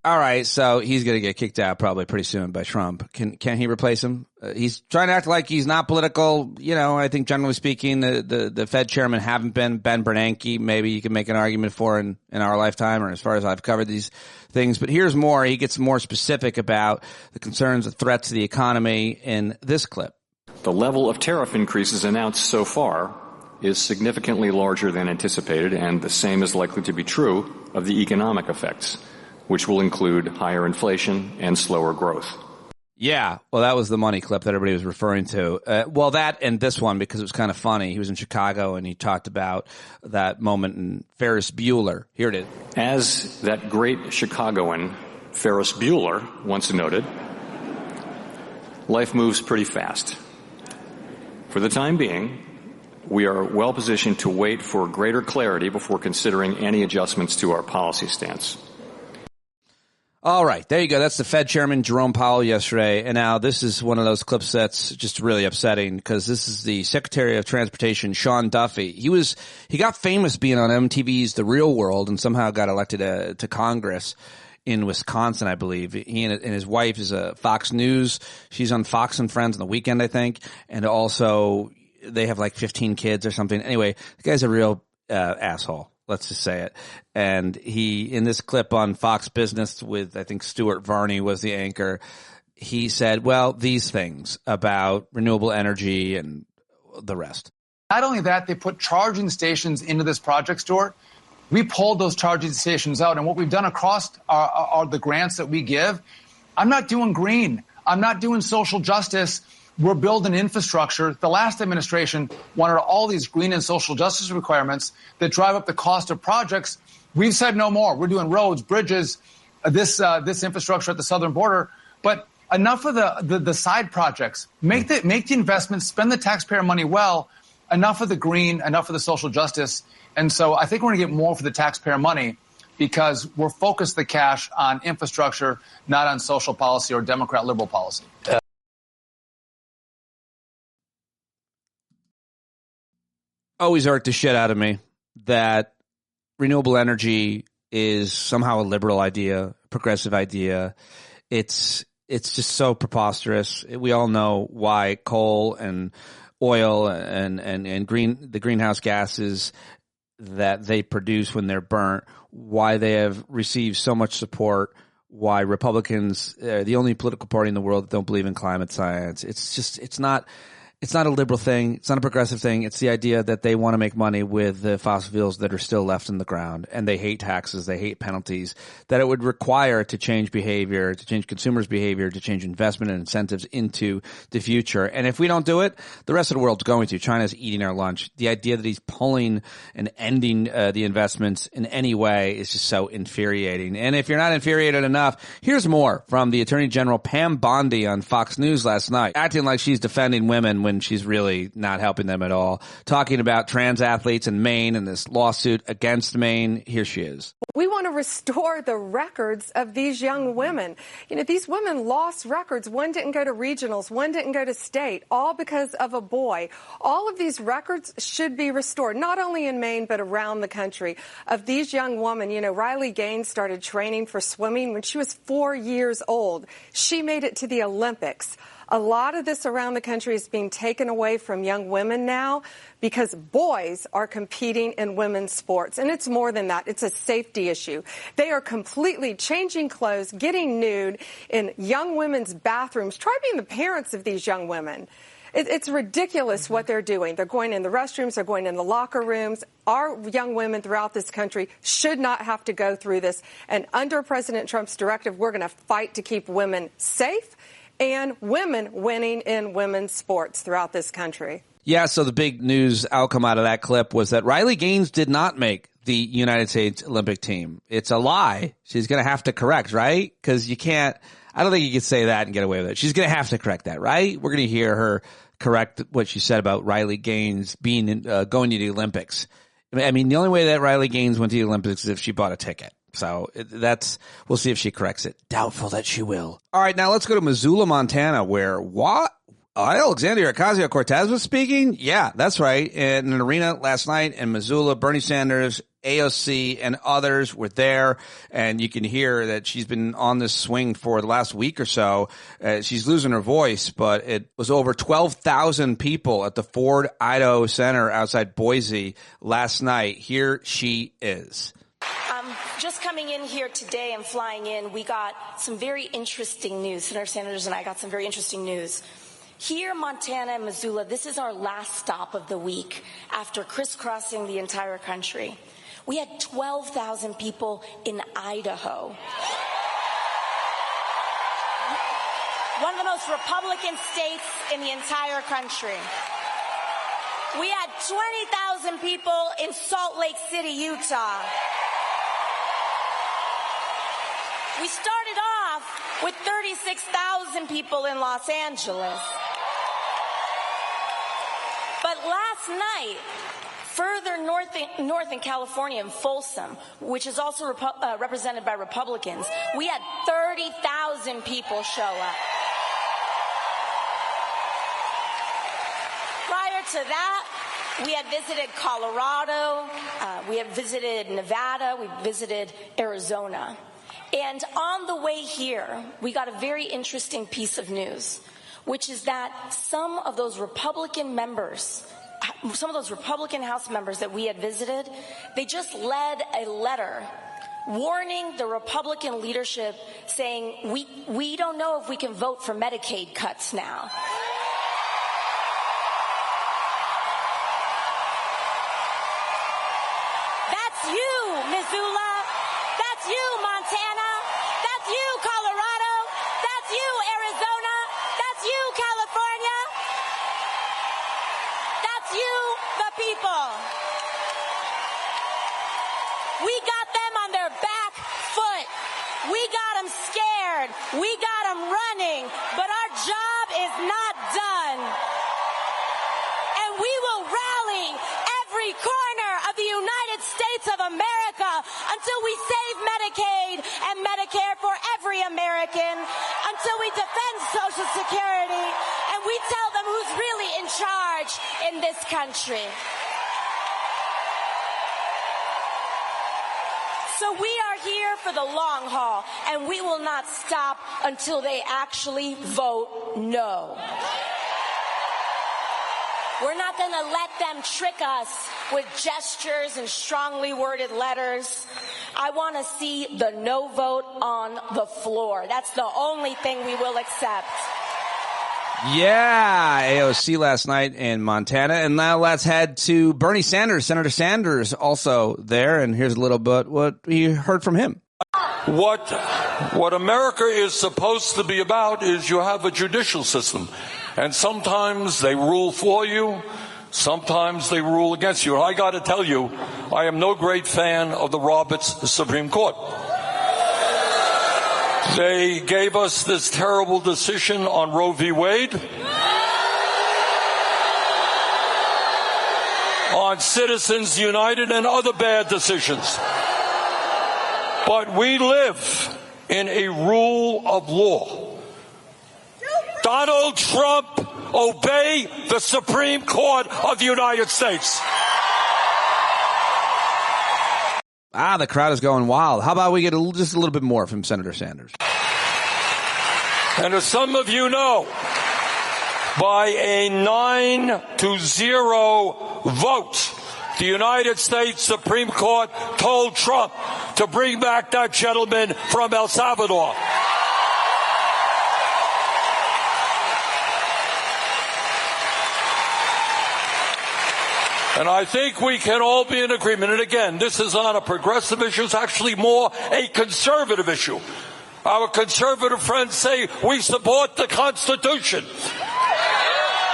All right, so he's going to get kicked out probably pretty soon by Trump. Can he replace him? He's trying to act like he's not political. I think generally speaking, the Fed chairman haven't been. Ben Bernanke, maybe you can make an argument for in our lifetime, or as far as I've covered these things. But here's more. He gets more specific about the concerns, the threats to the economy in this clip. The level of tariff increases announced so far is significantly larger than anticipated, and the same is likely to be true of the economic effects, which will include higher inflation and slower growth. Yeah, well, that was the money clip that everybody was referring to. Well, that and this one, because it was kind of funny. He was in Chicago, and he talked about that moment in Ferris Bueller. Here it is. As that great Chicagoan, Ferris Bueller, once noted, life moves pretty fast. For the time being, we are well positioned to wait for greater clarity before considering any adjustments to our policy stance. All right, there you go. That's the Fed chairman, Jerome Powell, yesterday. And now this is one of those clips that's just really upsetting, because this is the Secretary of Transportation, Sean Duffy. He got famous being on MTV's The Real World and somehow got elected to Congress in Wisconsin, I believe. He and his wife is a Fox News. She's on Fox and Friends on the weekend, I think. And also they have like 15 kids or something. Anyway, the guy's a real asshole. Let's just say it. And he, in this clip on Fox Business with, I think, Stuart Varney was the anchor, he said, well, these things about renewable energy and the rest. Not only that, they put charging stations into this project, Stuart. We pulled those charging stations out, and what we've done across the grants that we give, I'm not doing green. I'm not doing social justice We're building infrastructure. The last administration wanted all these green and social justice requirements that drive up the cost of projects. We've said no more. We're doing roads, bridges, this infrastructure at the southern border. But enough of the side projects. Make the investments, spend the taxpayer money well. Enough of the green, enough of the social justice. And so I think we're going to get more for the taxpayer money because we're focused the cash on infrastructure, not on social policy or Democrat liberal policy. Always irked the shit out of me that renewable energy is somehow a liberal idea, progressive idea. It's just so preposterous. We all know why coal and oil and the greenhouse gases that they produce when they're burnt, why they have received so much support, why Republicans are the only political party in the world that don't believe in climate science. It's not a liberal thing. It's not a progressive thing. It's the idea that they want to make money with the fossil fuels that are still left in the ground, and they hate taxes, they hate penalties, that it would require to change behavior, to change consumers' behavior, to change investment and incentives into the future. And if we don't do it, the rest of the world's going to. China's eating our lunch. The idea that he's pulling and ending the investments in any way is just so infuriating. And if you're not infuriated enough, here's more from the Attorney General Pam Bondi on Fox News last night, acting like she's defending women when she's really not helping them at all, talking about trans athletes in Maine and this lawsuit against Maine. Here she is. We want to restore the records of these young women. You know, these women lost records. One didn't go to regionals, one didn't go to state, all because of a boy. All of these records should be restored, not only in Maine, but around the country, of these young women. You know, Riley Gaines started training for swimming when she was 4 years old. She made it to the Olympics. A lot of this around the country is being taken away from young women now because boys are competing in women's sports. And it's more than that. It's a safety issue. They are completely changing clothes, getting nude in young women's bathrooms. Try being the parents of these young women. It's ridiculous what they're doing. They're going in the restrooms. They're going in the locker rooms. Our young women throughout this country should not have to go through this. And under President Trump's directive, we're going to fight to keep women safe and women winning in women's sports throughout this country. Yeah, so the big news outcome out of that clip was that Riley Gaines did not make the United States Olympic team. It's a lie. She's going to have to correct, right? Because you can't – I don't think you can say that and get away with it. She's going to have to correct that, right? We're going to hear her correct what she said about Riley Gaines being going to the Olympics. I mean, the only way that Riley Gaines went to the Olympics is if she bought a ticket. So we'll see if she corrects it. Doubtful that she will. All right, now let's go to Missoula, Montana, where Alexandria Ocasio-Cortez was speaking? Yeah, that's right. In an arena last night in Missoula, Bernie Sanders, AOC, and others were there. And you can hear that she's been on this swing for the last week or so. She's losing her voice, but it was over 12,000 people at the Ford Idaho Center outside Boise last night. Here she is. Just coming in here today and flying in, we got some very interesting news. Senator Sanders and I got some very interesting news. Here, Montana and Missoula, this is our last stop of the week after crisscrossing the entire country. We had 12,000 people in Idaho. One of the most Republican states in the entire country. We had 20,000 people in Salt Lake City, Utah. We started off with 36,000 people in Los Angeles. But last night, further north in California, in Folsom, which is also represented by Republicans, we had 30,000 people show up. Prior to that, we had visited Colorado, we had visited Nevada, we visited Arizona. And on the way here, we got a very interesting piece of news, which is that some of those Republican House members that we had visited, they just led a letter warning the Republican leadership, saying, we don't know if we can vote for Medicaid cuts now. That's you, Missoula. That's you, Montana. That's you, Colorado. That's you, Arizona. That's you, California. We got them on their back foot. We got them scared. We got them running. But our job is not done. And we will rally every corner of the United States of America until we save Medicaid and Medicare for every American, until we defend Social Security, and we tell them who's really in charge in this country. So we are here for the long haul, and we will not stop until they actually vote no. We're not going to let them trick us with gestures and strongly worded letters. I want to see the no vote on the floor. That's the only thing we will accept. Yeah, AOC last night in Montana. And now let's head to Bernie Sanders. Senator Sanders also there. And here's a little bit what we heard from him. What America is supposed to be about is you have a judicial system. And sometimes they rule for you. Sometimes they rule against you. And I got to tell you, I am no great fan of the Roberts Supreme Court. They gave us this terrible decision on Roe v. Wade, on Citizens United, and other bad decisions. But we live in a rule of law. Donald Trump, obey the Supreme Court of the United States. The crowd is going wild. How about we get just a little bit more from Senator Sanders? And as some of you know, by a 9-0 vote, the United States Supreme Court told Trump to bring back that gentleman from El Salvador. And I think we can all be in agreement. And again, this is not a progressive issue. It's actually more a conservative issue. Our conservative friends say we support the Constitution.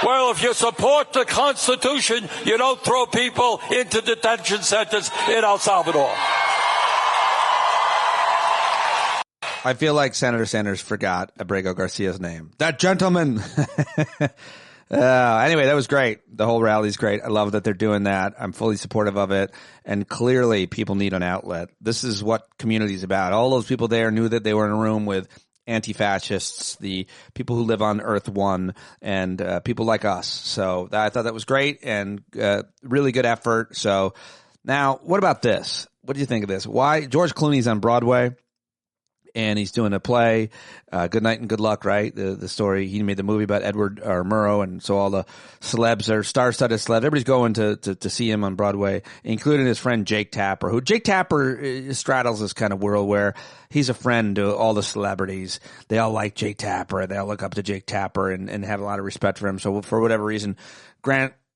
Well, if you support the Constitution, you don't throw people into detention centers in El Salvador. I feel like Senator Sanders forgot Abrego Garcia's name. That gentleman. Anyway, that was great. The whole rally's great. I love that they're doing that. I'm fully supportive of it. And clearly people need an outlet. This is what community's about. All those people there knew that they were in a room with anti-fascists, the people who live on Earth One, and people like us. So I thought that was great and really good effort. So now, what about this? What do you think of this? Why George Clooney's on Broadway? And he's doing a play, Good Night and Good Luck, right? The story, he made the movie about Edward Murrow, and so all the celebs are star-studded celebs. Everybody's going to see him on Broadway, including his friend Jake Tapper, who Jake Tapper straddles this kind of world where he's a friend to all the celebrities. They all like Jake Tapper. They all look up to Jake Tapper and have a lot of respect for him. So for whatever reason,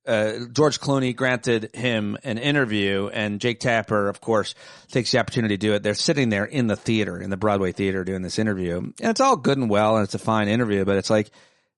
George Clooney granted him an interview, and Jake Tapper, of course, takes the opportunity to do it. They're sitting there in the theater, in the Broadway theater, doing this interview. And it's all good and well, and it's a fine interview, but it's like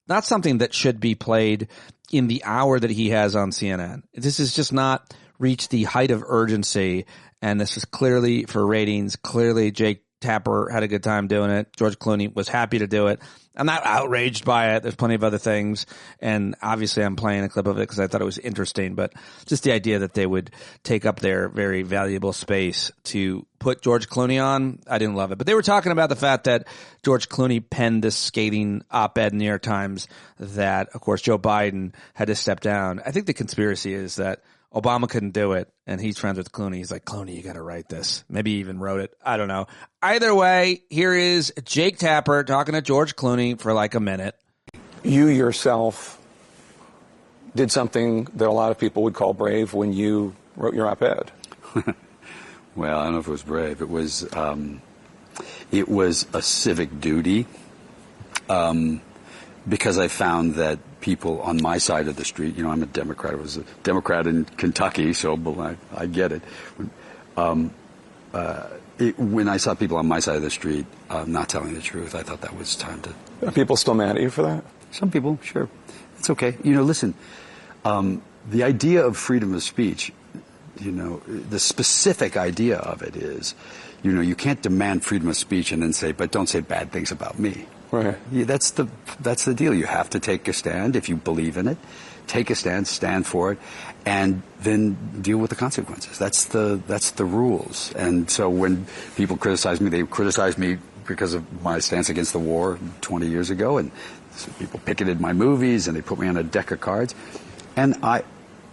not something that should be played in the hour that he has on CNN. This has just not reached the height of urgency, and this is clearly for ratings. Clearly, Jake Tapper had a good time doing it. George Clooney was happy to do it. I'm not outraged by it. There's plenty of other things. And obviously I'm playing a clip of it because I thought it was interesting. But just the idea that they would take up their very valuable space to put George Clooney on, I didn't love it. But they were talking about the fact that George Clooney penned this scathing op-ed in the New York Times that, of course, Joe Biden had to step down. I think the conspiracy is that Obama couldn't do it, and he's friends with Clooney. He's like, Clooney, you got to write this. Maybe he even wrote it. I don't know. Either way, here is Jake Tapper talking to George Clooney for like a minute. You yourself did something that a lot of people would call brave when you wrote your op-ed. Well, I don't know if it was brave. It was a civic duty, because I found that people on my side of the street, you know, I'm a Democrat. I was a Democrat in Kentucky, so I get it. When I saw people on my side of the street not telling the truth, I thought that was time to... Are people still mad at you for that? Some people, sure. It's okay. You know, listen, the idea of freedom of speech the specific idea of it is, you can't demand freedom of speech and then say, but don't say bad things about me. Right. Yeah, that's the deal. You have to take a stand if you believe in it. Take a stand for it, and then deal with the consequences. That's the rules. And so when people criticize me, they criticize me because of my stance against the war 20 years ago, and so people picketed my movies and they put me on a deck of cards, and I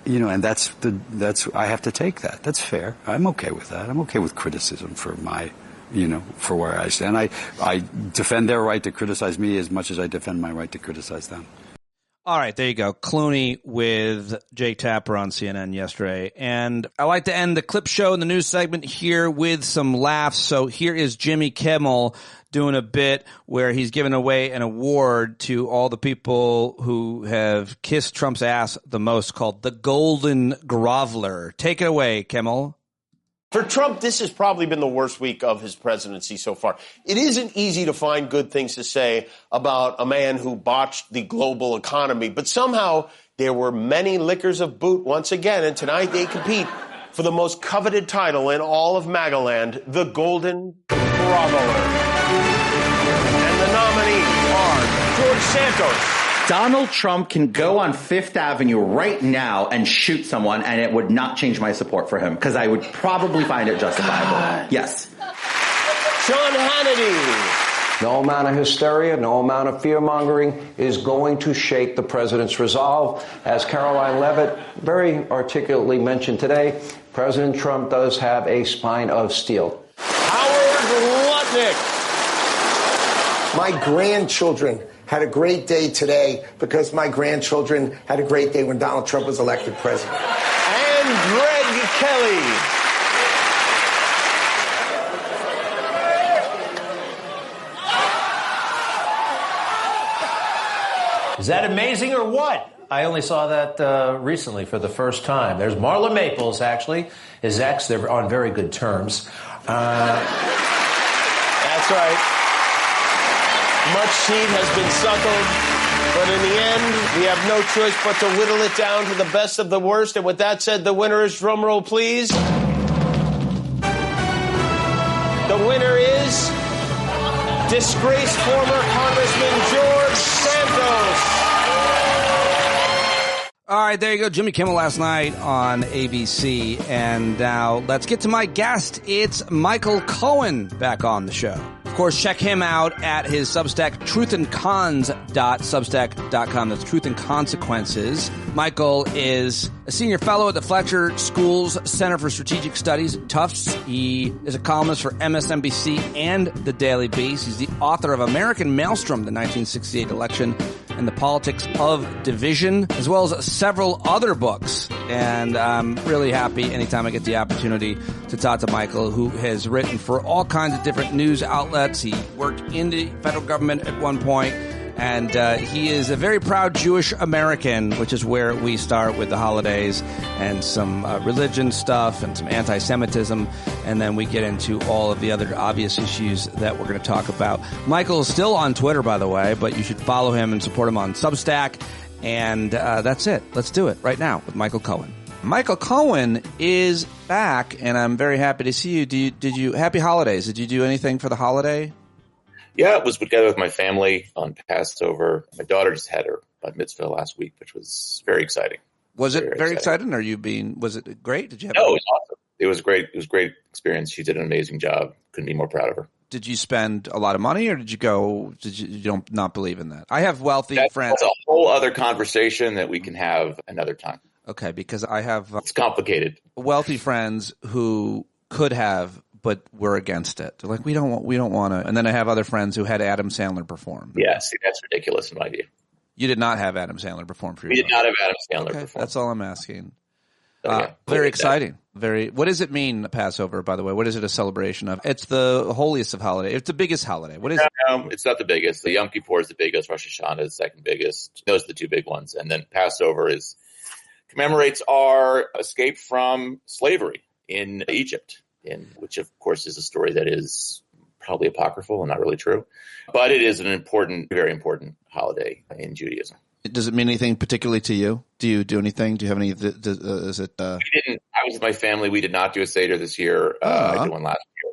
have to take that. That's fair. I'm okay with that. I'm okay with criticism for for where I stand. I defend their right to criticize me as much as I defend my right to criticize them. All right, there you go. Clooney with Jake Tapper on CNN yesterday. And I like to end the clip show in the news segment here with some laughs. So here is Jimmy Kimmel doing a bit where he's giving away an award to all the people who have kissed Trump's ass the most, called the Golden Groveler. Take it away, Kimmel. For Trump, this has probably been the worst week of his presidency so far. It isn't easy to find good things to say about a man who botched the global economy, but somehow there were many lickers of boot once again, and tonight they compete for the most coveted title in all of MAGA-land, the Golden Groveler. And the nominees are George Santos. Donald Trump can go on Fifth Avenue right now and shoot someone, and it would not change my support for him, because I would probably find it justifiable. Yes. Sean Hannity. No amount of hysteria, no amount of fear-mongering is going to shake the president's resolve. As Caroline Leavitt very articulately mentioned today, President Trump does have a spine of steel. Howard Lutnick. My grandchildren had a great day today because my grandchildren had a great day when Donald Trump was elected president. And Greg Kelly. Is that amazing or what? I only saw that recently for the first time. There's Marla Maples, actually. His ex, they're on very good terms. That's right. Much seed has been suckled, but in the end, we have no choice but to whittle it down to the best of the worst. And with that said, the winner is, drumroll please. The winner is disgraced former Congressman George Santos. All right, there you go. Jimmy Kimmel last night on ABC. And now let's get to my guest. It's Michael Cohen back on the show. Of course, check him out at his Substack, truthandcons.substack.com. That's Truth and Consequences. Michael is a senior fellow at the Fletcher School's Center for Strategic Studies at Tufts. He is a columnist for MSNBC and The Daily Beast. He's the author of American Maelstrom, the 1968 election, and the politics of division, as well as several other books. And I'm really happy anytime I get the opportunity to talk to Michael, who has written for all kinds of different news outlets. He worked in the federal government at one point, and he is a very proud Jewish American, which is where we start with the holidays and some religion stuff and some anti-Semitism, and then we get into all of the other obvious issues that we're going to talk about. Michael is still on Twitter, by the way, but you should follow him and support him on Substack. And that's it. Let's do it right now with Michael Cohen. Michael Cohen is back, and I'm very happy to see you. Did you happy holidays? Did you do anything for the holiday? Yeah, it was together with my family on Passover. My daughter just had her bat mitzvah last week, which was very exciting. Was it very exciting? Was it great? Did you have? No, it was awesome. It was great. It was a great experience. She did an amazing job. Couldn't be more proud of her. Did you spend a lot of money, or did you don't not believe in that? I have wealthy friends. That's a whole other conversation that we can have another time. Okay, because I have it's complicated. Wealthy friends who could have, but were against it. They're like, we don't want to. And then I have other friends who had Adam Sandler perform. Yeah, see, that's ridiculous in my view. You did not have Adam Sandler perform for you. We did not have Adam Sandler perform. That's all I'm asking. Okay. Very exciting. What does it mean, Passover, by the way? What is it a celebration of? It's the holiest of holidays. It's the biggest holiday. What is it? It's not the biggest. The Yom Kippur is the biggest. Rosh Hashanah is the second biggest. Those are the two big ones. And then Passover commemorates our escape from slavery in Egypt, which, of course, is a story that is probably apocryphal and not really true. But it is an important, very important holiday in Judaism. Does it mean anything particularly to you? Do you do anything? Do you have any? I was with my family. We did not do a Seder this year. I did one last year.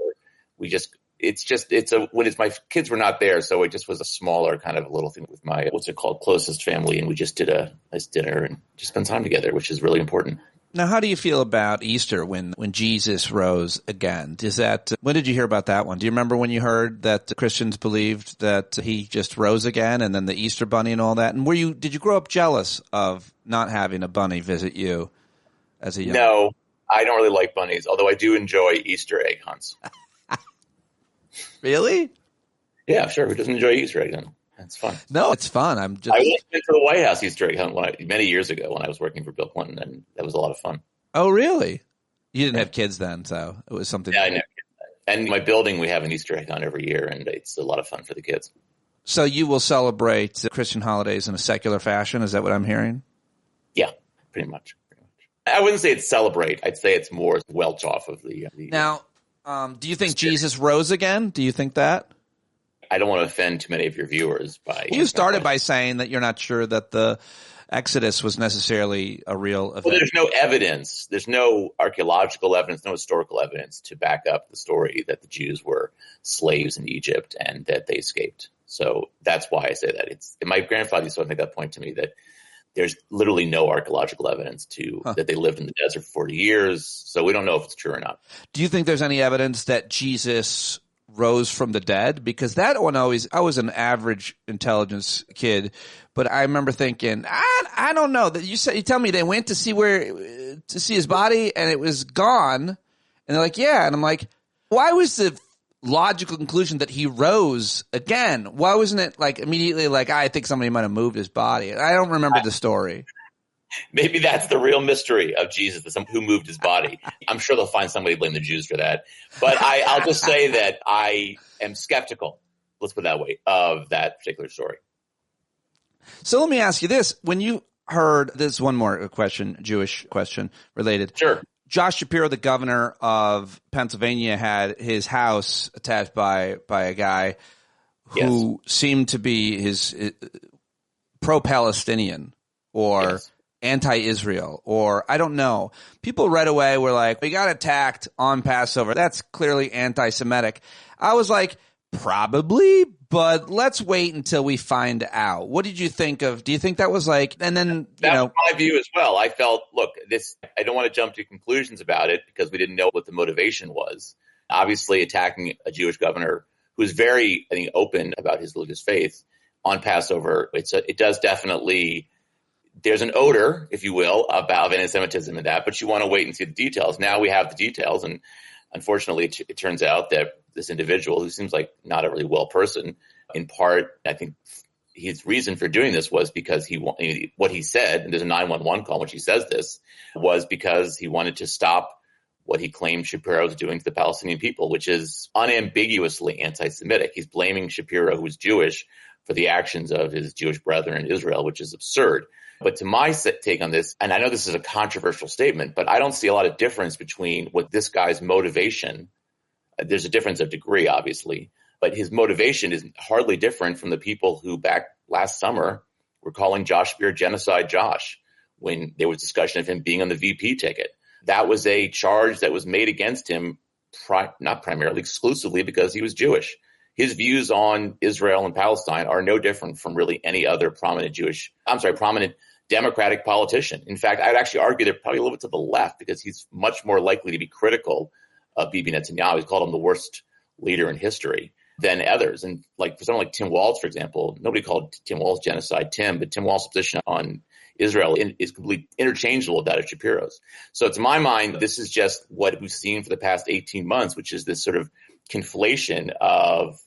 When my kids were not there, so it just was a smaller kind of little thing with my, closest family. And we just did a nice dinner and just spent time together, which is really important. Now, how do you feel about Easter when Jesus rose again? When did you hear about that one? Do you remember when you heard that Christians believed that he just rose again, and then the Easter bunny and all that? And did you grow up jealous of not having a bunny visit you as a young? No, I don't really like bunnies, although I do enjoy Easter egg hunts. Really? Yeah, sure. Who doesn't enjoy Easter egg hunt? It's fun. No, it's fun. I went to the White House Easter egg hunt many years ago when I was working for Bill Clinton, and that was a lot of fun. Oh, really? You didn't have kids then, so it was something. Yeah, I never kids then. And in my building, we have an Easter egg hunt every year, and it's a lot of fun for the kids. So you will celebrate Christian holidays in a secular fashion? Is that what I'm hearing? Yeah, pretty much. I wouldn't say it's celebrate. I'd say it's more welch off of the Now, do you think Jesus rose again? Do you think that? I don't want to offend too many of your viewers by. You started by saying that you're not sure that the Exodus was necessarily a real event. Well, there's no evidence. There's no archaeological evidence, no historical evidence to back up the story that the Jews were slaves in Egypt and that they escaped. So that's why I say that. My grandfather used to make that point to me, that there's literally no archaeological evidence that they lived in the desert for 40 years. So we don't know if it's true or not. Do you think there's any evidence that Jesus rose from the dead? Because that one I was an average intelligence kid, but I remember thinking, I don't know that you tell me they went to see his body and it was gone, and they're like, yeah, and I'm like, why was the logical conclusion that he rose again? Why wasn't it like immediately like, I think somebody might have moved his body? I don't remember the story. Maybe that's the real mystery of Jesus, who moved his body. I'm sure they'll find somebody to blame the Jews for that. But I'll just say that I am skeptical, let's put it that way, of that particular story. So let me ask you this. When you heard this, one more question, Jewish question related. Sure. Josh Shapiro, the governor of Pennsylvania, had his house attacked by a guy who seemed to be his pro-Palestinian or anti-Israel, or I don't know. People right away were like, we got attacked on Passover. That's clearly anti-Semitic. I was like, probably, but let's wait until we find out. What did you think of? Do you think that was like, and then, that was my view as well. I felt, look, I don't want to jump to conclusions about it because we didn't know what the motivation was. Obviously, attacking a Jewish governor who's very, I think, open about his religious faith on Passover, it does definitely. There's an odor, if you will, about anti-Semitism in that, but you want to wait and see the details. Now we have the details, and unfortunately, it turns out that this individual, who seems like not a really well person, in part, I think his reason for doing this was because what he said, and there's a 911 call in which he says this, was because he wanted to stop what he claimed Shapiro was doing to the Palestinian people, which is unambiguously anti-Semitic. He's blaming Shapiro, who's Jewish, for the actions of his Jewish brethren in Israel, which is absurd. But to my take on this, and I know this is a controversial statement, but I don't see a lot of difference between what this guy's motivation. There's a difference of degree, obviously, but his motivation is hardly different from the people who back last summer were calling Josh Spear Genocide Josh when there was discussion of him being on the VP ticket. That was a charge that was made against him, not primarily, exclusively because he was Jewish. His views on Israel and Palestine are no different from really any other prominent Democratic politician. In fact, I'd actually argue they're probably a little bit to the left because he's much more likely to be critical of Bibi Netanyahu. He's called him the worst leader in history than others. And like for someone like Tim Walz, for example, nobody called Tim Walz genocide Tim, but Tim Walz's position on Israel is completely interchangeable with that of Shapiro's. So to my mind, this is just what we've seen for the past 18 months, which is this sort of conflation of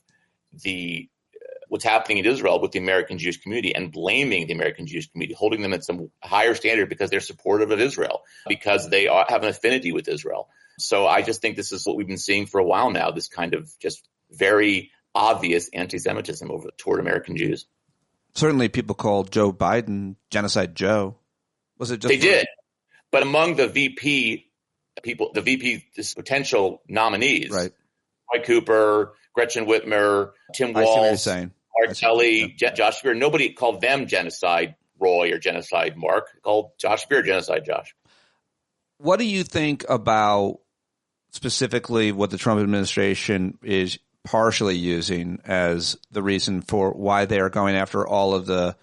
what's happening in Israel with the American Jewish community and blaming the American Jewish community, holding them at some higher standard because they're supportive of Israel, because they have an affinity with Israel. So I just think this is what we've been seeing for a while now, this kind of just very obvious anti-Semitism toward American Jews. Certainly people called Joe Biden Genocide Joe. Was it just They did. But among the VP people, this potential nominees, right? Roy Cooper, Gretchen Whitmer, Tim Walz, Art Kelly, Josh Spear. Nobody called them Genocide Roy or Genocide Mark. Called Josh Spear Genocide Josh. What do you think about specifically what the Trump administration is partially using as the reason for why they are going after all of the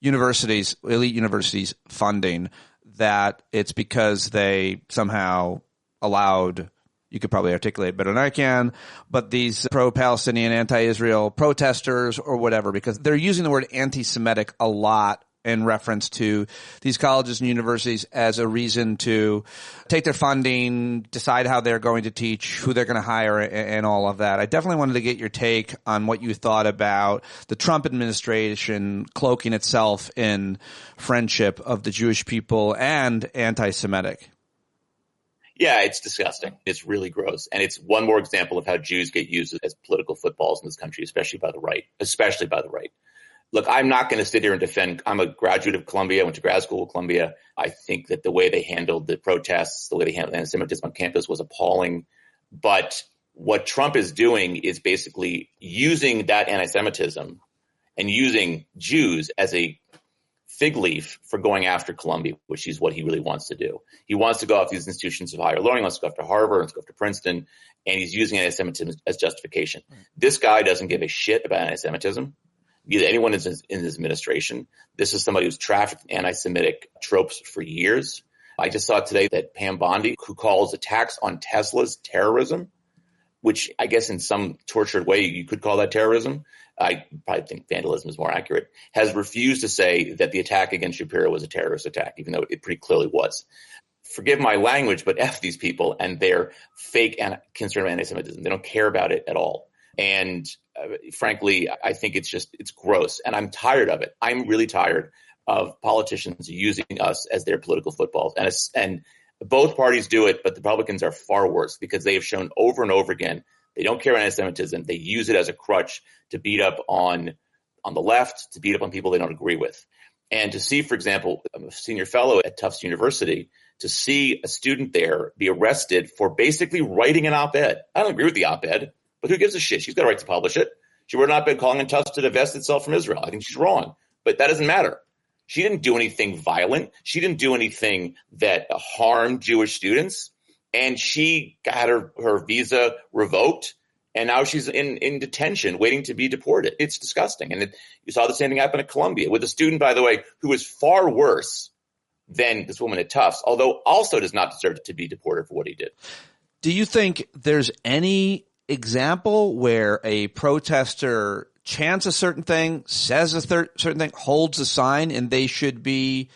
universities, elite universities funding, that it's because they somehow allowed, you could probably articulate better than I can, but these pro-Palestinian, anti-Israel protesters or whatever, because they're using the word anti-Semitic a lot in reference to these colleges and universities as a reason to take their funding, decide how they're going to teach, who they're going to hire, and all of that. I definitely wanted to get your take on what you thought about the Trump administration cloaking itself in friendship of the Jewish people and anti-Semitic. Yeah, it's disgusting. It's really gross. And it's one more example of how Jews get used as political footballs in this country, especially by the right. Look, I'm not going to sit here and defend. I'm a graduate of Columbia. I went to grad school at Columbia. I think that the way they handled the protests, the way they handled anti-Semitism on campus was appalling. But what Trump is doing is basically using that anti-Semitism and using Jews as a fig leaf for going after Columbia, which is what he really wants to do. He wants to go after these institutions of higher learning, wants to go after Harvard, wants to go after Princeton, and he's using anti-Semitism as justification. This guy doesn't give a shit about anti-Semitism. Neither anyone in his administration. This is somebody who's trafficked anti-Semitic tropes for years. I just saw today that Pam Bondi, who calls attacks on Teslas terrorism, which I guess in some tortured way you could call that terrorism. I probably think vandalism is more accurate, has refused to say that the attack against Shapiro was a terrorist attack, even though it pretty clearly was. Forgive my language, but F these people and their fake and concern about anti-Semitism. They don't care about it at all. And frankly, I think it's gross, and I'm tired of it. I'm really tired of politicians using us as their political footballs. And both parties do it, but the Republicans are far worse because they have shown over and over again they don't care about anti-Semitism. They use it as a crutch to beat up on the left, to beat up on people they don't agree with. And to see, for example, I'm a senior fellow at Tufts University, to see a student there be arrested for basically writing an op-ed. I don't agree with the op-ed. But who gives a shit? She's got a right to publish it. She would not be calling on Tufts to divest itself from Israel. I think she's wrong. But that doesn't matter. She didn't do anything violent. She didn't do anything that harmed Jewish students. And she got her visa revoked. And now she's in detention waiting to be deported. It's disgusting. And you saw the same thing happen at Columbia with a student, by the way, who is far worse than this woman at Tufts, although also does not deserve to be deported for what he did. Do you think there's any example where a protester chants a certain thing, says a certain thing, holds a sign, and they should be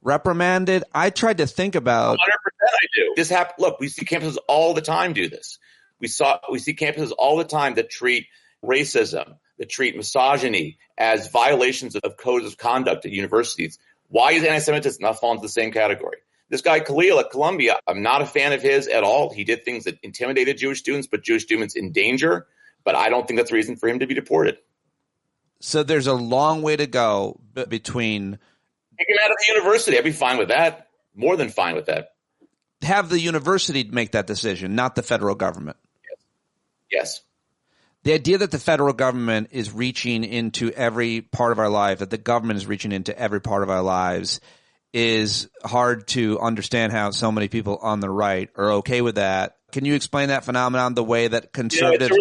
reprimanded? I tried to think about. 100% I do. This happens. Look, we see campuses all the time do this. We see campuses all the time that treat racism, that treat misogyny as violations of codes of conduct at universities. Why is anti-Semitism not fall into the same category? This guy Khalil at Columbia, I'm not a fan of his at all. He did things that intimidated Jewish students, put Jewish students in danger. But I don't think that's a reason for him to be deported. So there's a long way to go between. Take him out of the university. I'd be fine with that. More than fine with that. Have the university make that decision, not the federal government. Yes. The idea that the federal government is reaching into every part of our life, that the government is reaching into every part of our lives, is hard to understand how so many people on the right are okay with that. Can you explain that phenomenon the way that conservatives...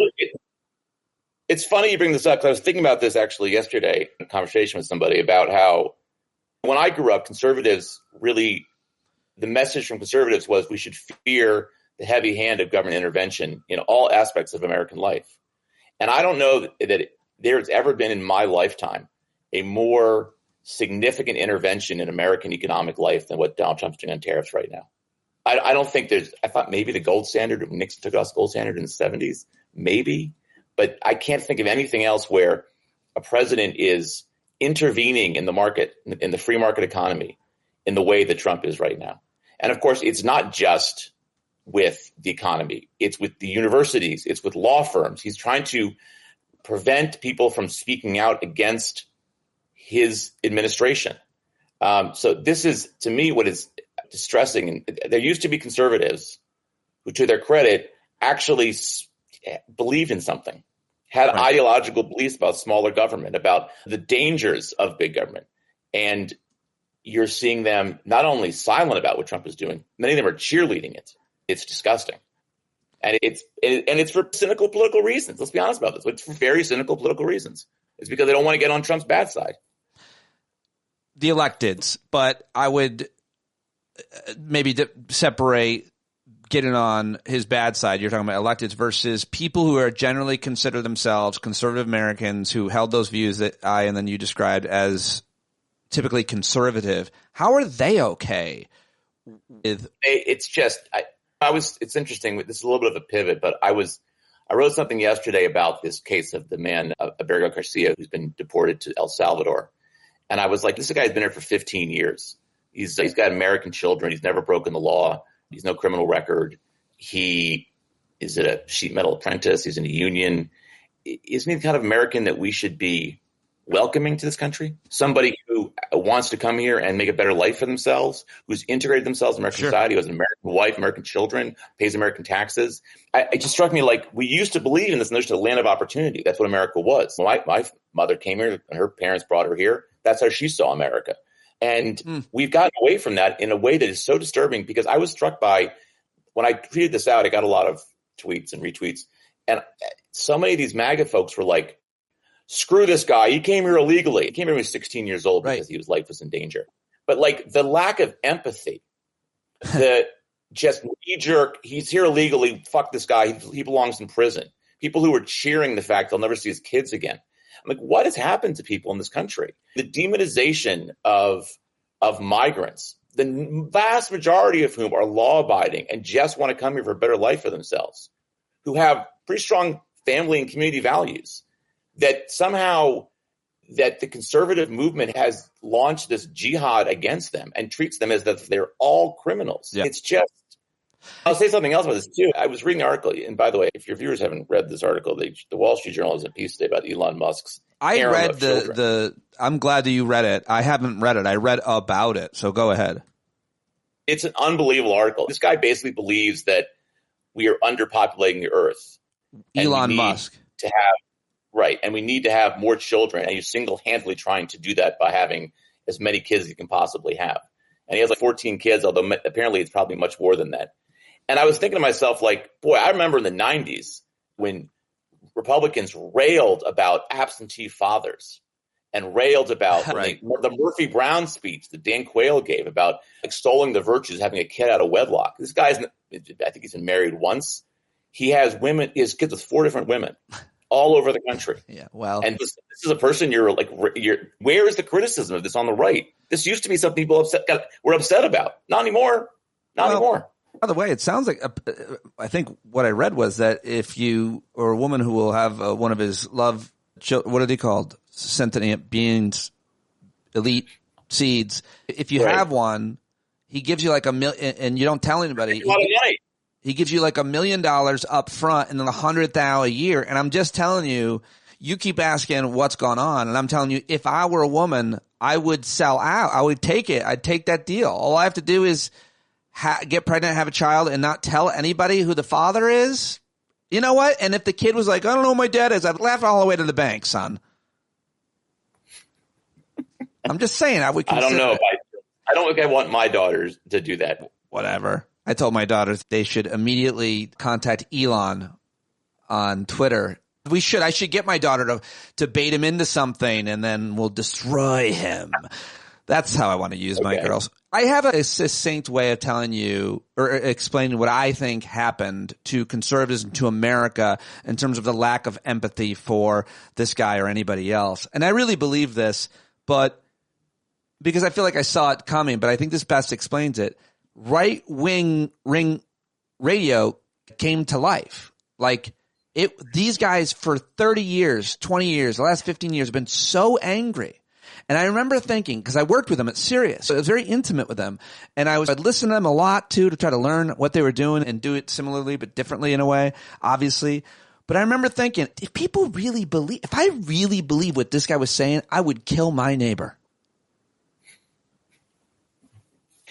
It's funny you bring this up because I was thinking about this actually yesterday in a conversation with somebody about how when I grew up, conservatives really, the message from conservatives was we should fear the heavy hand of government intervention in all aspects of American life. And I don't know that there's ever been in my lifetime a more significant intervention in American economic life than what Donald Trump's doing on tariffs right now. I don't think I thought maybe the gold standard, Nixon took us gold standard in the 70s, maybe, but I can't think of anything else where a president is intervening in the market, in the free market economy, in the way that Trump is right now. And of course, it's not just with the economy. It's with the universities. It's with law firms. He's trying to prevent people from speaking out against his administration. So this is, to me, what is distressing. And there used to be conservatives who, to their credit, actually believed in something, had ideological beliefs about smaller government, about the dangers of big government. And you're seeing them not only silent about what Trump is doing, many of them are cheerleading it. It's disgusting. And it's for cynical political reasons. Let's be honest about this. It's for very cynical political reasons. It's because they don't want to get on Trump's bad side. The electeds, but I would maybe separate getting on his bad side. You're talking about electeds versus people who are generally consider themselves conservative Americans who held those views that I and then you described as typically conservative. How are they okay with? It's just it's interesting. This is a little bit of a pivot, but I wrote something yesterday about this case of the man, Abergo Garcia, who's been deported to El Salvador. And I was like, this guy's been here for 15 years. He's got American children. He's never broken the law. He's no criminal record. He is a sheet metal apprentice. He's in a union. Isn't he the kind of American that we should be welcoming to this country? Somebody who wants to come here and make a better life for themselves, who's integrated themselves in American society, who has an American wife, American children, pays American taxes. It just struck me like we used to believe in this notion of land of opportunity. That's what America was. My mother came here and her parents brought her here. That's how she saw America. And we've gotten away from that in a way that is so disturbing, because I was struck by, when I tweeted this out, I got a lot of tweets and retweets. And so many of these MAGA folks were like, screw this guy. He came here illegally. He came here when he was 16 years old because his life was in danger. But like the lack of empathy, the just knee-jerk, he's here illegally, fuck this guy, he belongs in prison. People who were cheering the fact they'll never see his kids again. I'm like, what has happened to people in this country? The demonization of migrants, the vast majority of whom are law-abiding and just want to come here for a better life for themselves, who have pretty strong family and community values, that somehow that the conservative movement has launched this jihad against them and treats them as if they're all criminals. Yeah. It's just, I'll say something else about this too. I was reading the article, and by the way, if your viewers haven't read this article, the Wall Street Journal has a piece today about Elon Musk's. I read I'm glad that you read it. I haven't read it. I read about it. So go ahead. It's an unbelievable article. This guy basically believes that we are underpopulating the earth. Elon Musk. And we need to have more children. And he's single-handedly trying to do that by having as many kids as he can possibly have. And he has like 14 kids, although apparently it's probably much more than that. And I was thinking to myself, like, boy, I remember in the 90s when Republicans railed about absentee fathers and railed about the Murphy Brown speech that Dan Quayle gave about extolling the virtues of having a kid out of wedlock. This guy's, I think he's been married once. He has kids with 4 different women all over the country. Yeah, well. And this is a person where is the criticism of this on the right? This used to be something people were upset about. Not anymore. Not anymore. By the way, it sounds like I think what I read was that if you or a woman who will have one of his what are they called? Sentient beings, elite seeds. If you have one, he gives you like $1 million, and you don't tell anybody. He gives you like $1 million up front and then $100,000 a year. And I'm just telling you, you keep asking what's going on, and I'm telling you, if I were a woman, I would sell out. I would take it. I'd take that deal. All I have to do is get pregnant, have a child, and not tell anybody who the father is. You know what? And if the kid was like, I don't know who my dad is, I'd laugh all the way to the bank, son. I'm just saying, I would consider I don't know. I don't think I want my daughters to do that. Whatever. I told my daughters they should immediately contact Elon on Twitter. I should get my daughter to bait him into something, and then we'll destroy him. That's how I want to use my girls. I have a succinct way of telling you or explaining what I think happened to conservatives and to America in terms of the lack of empathy for this guy or anybody else. And I really believe this, but because I feel like I saw it coming, but I think this best explains it. Right-wing ring radio came to life. Like these guys for 30 years, 20 years, the last 15 years have been so angry. And I remember thinking, because I worked with them at Sirius, so I was very intimate with them. And I'd listen to them a lot, too, to try to learn what they were doing and do it similarly but differently in a way, obviously. But I remember thinking, if I really believe what this guy was saying, I would kill my neighbor.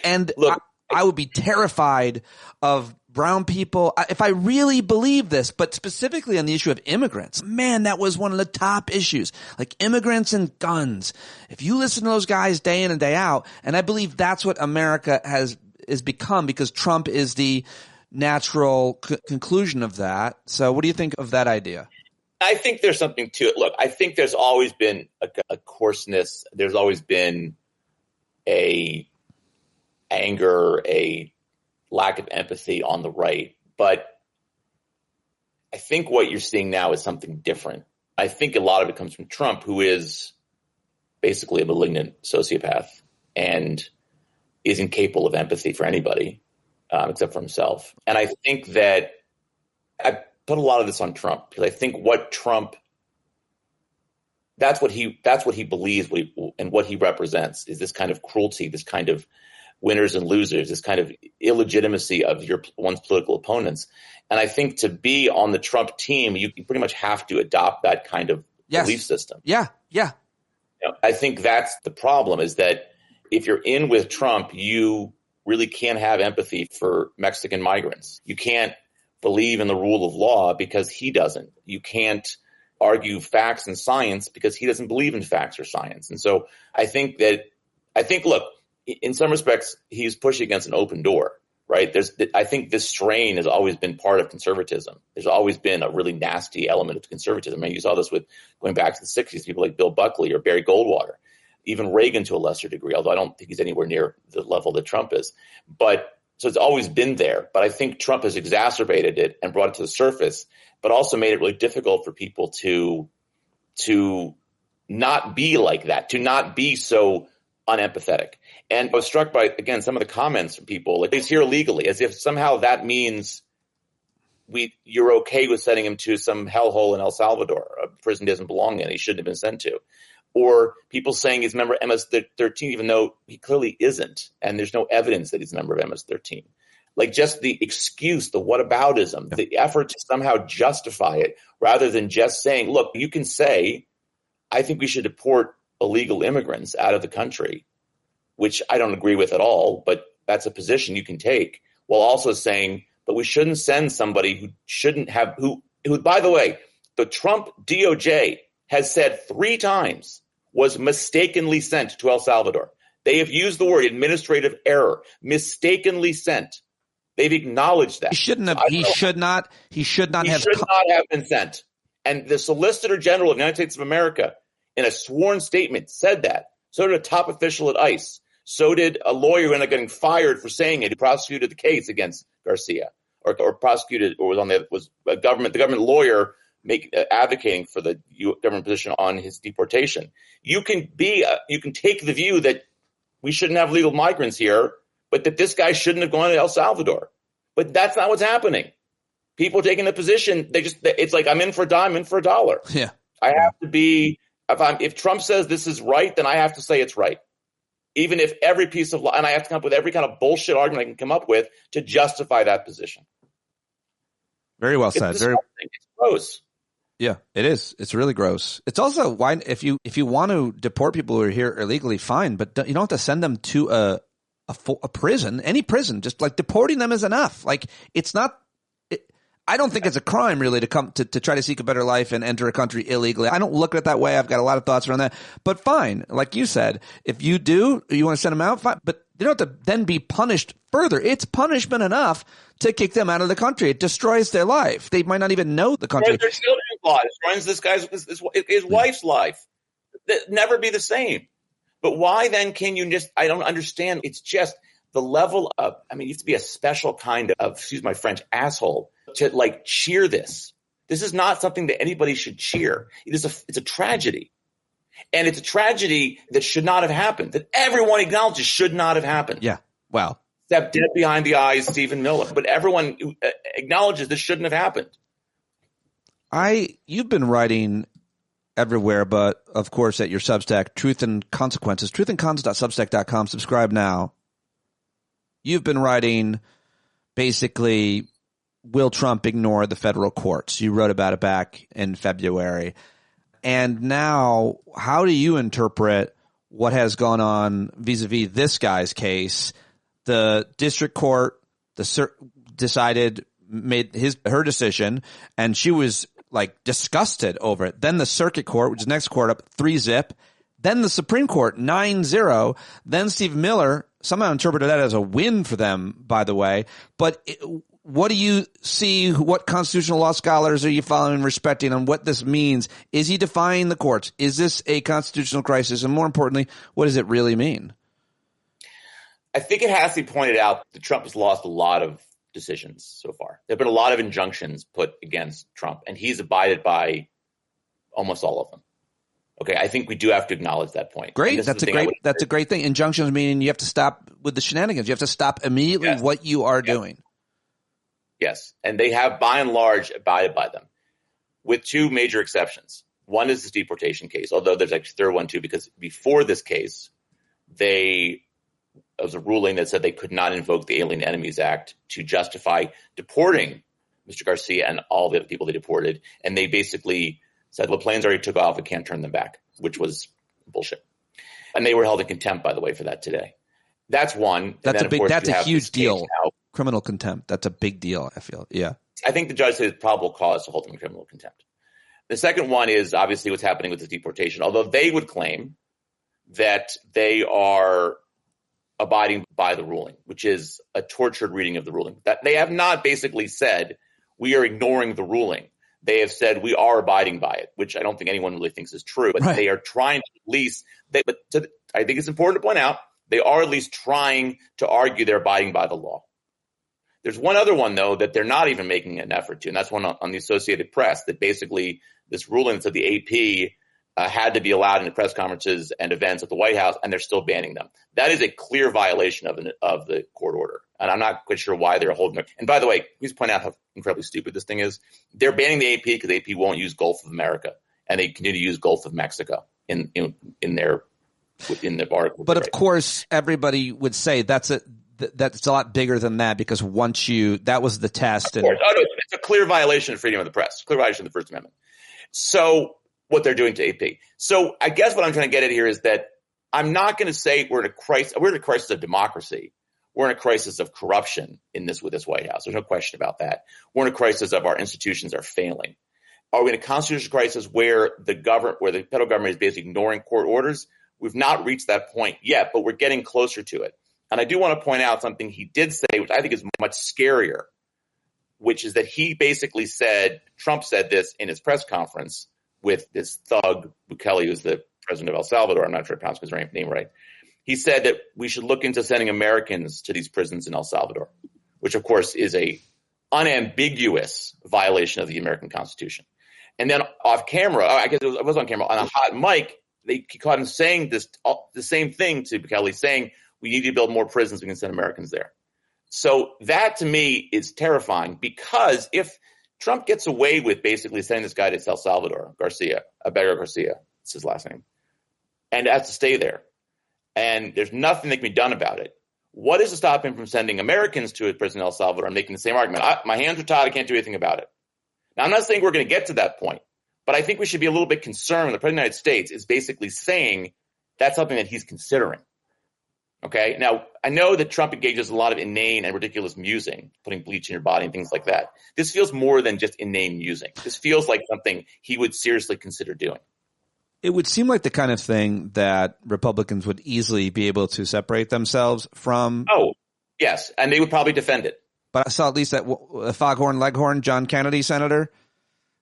And look, I would be terrified of brown people, if I really believe this, but specifically on the issue of immigrants, man, that was one of the top issues, like immigrants and guns. If you listen to those guys day in and day out, and I believe that's what America is become, because Trump is the natural conclusion of that. So what do you think of that idea? I think there's something to it. Look, I think there's always been a coarseness. There's always been a anger, a lack of empathy on the right. But I think what you're seeing now is something different. I think a lot of it comes from Trump, who is basically a malignant sociopath and is incapable of empathy for anybody except for himself. And I think that I put a lot of this on Trump, because I think what Trump, that's what he believes, and what he represents is this kind of cruelty, this kind of winners and losers, this kind of illegitimacy of one's political opponents. And I think to be on the Trump team, you pretty much have to adopt that kind of belief system. Yeah. I think that's the problem, is that if you're in with Trump, you really can't have empathy for Mexican migrants. You can't believe in the rule of law because he doesn't. You can't argue facts and science because he doesn't believe in facts or science. And so I think, look, in some respects, he's pushing against an open door, right? I think this strain has always been part of conservatism. There's always been a really nasty element of conservatism. I mean, you saw this with going back to the 60s, people like Bill Buckley or Barry Goldwater, even Reagan to a lesser degree, although I don't think he's anywhere near the level that Trump is. But so it's always been there. But I think Trump has exacerbated it and brought it to the surface, but also made it really difficult for people to not be like that, to not be so unempathetic. And I was struck by, again, some of the comments from people, like he's here illegally, as if somehow that means you're okay with sending him to some hellhole in El Salvador, a prison he doesn't belong in, he shouldn't have been sent to. Or people saying he's a member of MS-13, even though he clearly isn't, and there's no evidence that he's a member of MS-13. Like, just the excuse, the whataboutism, the effort to somehow justify it, rather than just saying, look, you can say, I think we should deport illegal immigrants out of the country, which I don't agree with at all, but that's a position you can take, while also saying, but we shouldn't send somebody who shouldn't have, who by the way, the Trump DOJ has said 3 times was mistakenly sent to El Salvador. They have used the word administrative error, mistakenly sent. They've acknowledged that. He should not have been sent. And the Solicitor General of the United States of America, in a sworn statement, said that. So did a top official at ICE. So did a lawyer who ended up getting fired for saying it, who prosecuted the case against Garcia, or prosecuted, or was the government lawyer advocating for the government position on his deportation. You can take the view that we shouldn't have legal migrants here, but that this guy shouldn't have gone to El Salvador. But that's not what's happening. People taking the position, it's like, I'm in for a dime, in for a dollar. Yeah. I have to be, if Trump says this is right, then I have to say it's right. Even if every piece of law, and I have to come up with every kind of bullshit argument I can come up with to justify that position. Very well said. It's gross. Yeah, it is. It's really gross. It's also why, if you want to deport people who are here illegally, fine, but you don't have to send them to a prison, any prison. Just like deporting them is enough. Like, it's not. I don't think it's a crime really to come to try to seek a better life and enter a country illegally. I don't look at it that way. I've got a lot of thoughts around that. But fine, like you said, if you want to send them out, fine. But you don't have to then be punished further. It's punishment enough to kick them out of the country. It destroys their life. They might not even know the country. Their children's lives, ruins this guy's his wife's life. That'd never be the same. But why then can you just? I don't understand. It's just the level of. I mean, you have to be a special kind of, excuse my French, asshole to like cheer this. This is not something that anybody should cheer. It's a tragedy. And it's a tragedy that should not have happened, that everyone acknowledges should not have happened. Yeah. Wow. Except dead behind the eyes, Stephen Miller. But everyone acknowledges this shouldn't have happened. You've been writing everywhere, but of course at your Substack, Truth and Consequences, truthandcons.substack.com. Subscribe now. You've been writing basically, will Trump ignore the federal courts? You wrote about it back in February. And now, how do you interpret what has gone on vis-a-vis this guy's case? The district court, the made her decision, and she was like disgusted over it. Then the circuit court, which is the next court up, 3-0. Then the Supreme Court, 9-0. Then Steve Miller somehow interpreted that as a win for them, by the way. But what do you see? What constitutional law scholars are you following and respecting on what this means? Is he defying the courts? Is this a constitutional crisis? And more importantly, what does it really mean? I think it has to be pointed out that Trump has lost a lot of decisions so far. There have been a lot of injunctions put against Trump, and he's abided by almost all of them. Okay, I think we do have to acknowledge that point. Great, that's a great thing. Injunctions meaning you have to stop with the shenanigans. You have to stop immediately what you are doing. Yes, and they have by and large abided by them, with two major exceptions. One is this deportation case, although there's actually a third one too, because before this case, there was a ruling that said they could not invoke the Alien Enemies Act to justify deporting Mr. Garcia and all the other people they deported. And they basically said, well, planes already took off, we can't turn them back, which was bullshit. And they were held in contempt, by the way, for that today. That's one. That's a huge deal. Criminal contempt. That's a big deal, I feel. Yeah. I think the judge said it's probable cause to hold them in criminal contempt. The second one is obviously what's happening with the deportation, although they would claim that they are abiding by the ruling, which is a tortured reading of the ruling. That they have not basically said we are ignoring the ruling. They have said we are abiding by it, which I don't think anyone really thinks is true. But they are trying to at least. I think it's important to point out they are at least trying to argue they're abiding by the law. There's one other one though that they're not even making an effort to, and that's one on the Associated Press. That basically this ruling that the AP had to be allowed in press conferences and events at the White House, and they're still banning them. That is a clear violation of the court order, and I'm not quite sure why they're holding it. And by the way, please point out how incredibly stupid this thing is. They're banning the AP because AP won't use Gulf of America, and they continue to use Gulf of Mexico in their article. But of course, everybody would say that's a lot bigger than that, because that was the test. Of course. It's a clear violation of freedom of the press, clear violation of the First Amendment. So what they're doing to AP. So I guess what I'm trying to get at here is that I'm not going to say we're in a crisis. We're in a crisis of democracy. We're in a crisis of corruption with this White House. There's no question about that. We're in a crisis of our institutions are failing. Are we in a constitutional crisis where the federal government is basically ignoring court orders? We've not reached that point yet, but we're getting closer to it. And I do want to point out something he did say, which I think is much scarier, which is that he basically said, Trump said this in his press conference with this thug, Bukele, who's the president of El Salvador. I'm not sure I pronounced his name right. He said that we should look into sending Americans to these prisons in El Salvador, which of course is a unambiguous violation of the American Constitution. And then off camera, I guess it was on camera, on a hot mic, they caught him saying the same thing to Bukele, saying we need to build more prisons, we can send Americans there. So that to me is terrifying, because if Trump gets away with basically sending this guy to El Salvador, Abello Garcia, it's his last name, and has to stay there, and there's nothing that can be done about it, what is to stop him from sending Americans to a prison in El Salvador and making the same argument? My hands are tied, I can't do anything about it. Now, I'm not saying we're going to get to that point, but I think we should be a little bit concerned when the President of the United States is basically saying that's something that he's considering. Okay. Now, I know that Trump engages in a lot of inane and ridiculous musing, putting bleach in your body and things like that. This feels more than just inane musing. This feels like something he would seriously consider doing. It would seem like the kind of thing that Republicans would easily be able to separate themselves from. Oh, yes. And they would probably defend it. But I saw at least that Foghorn Leghorn, John Kennedy, senator.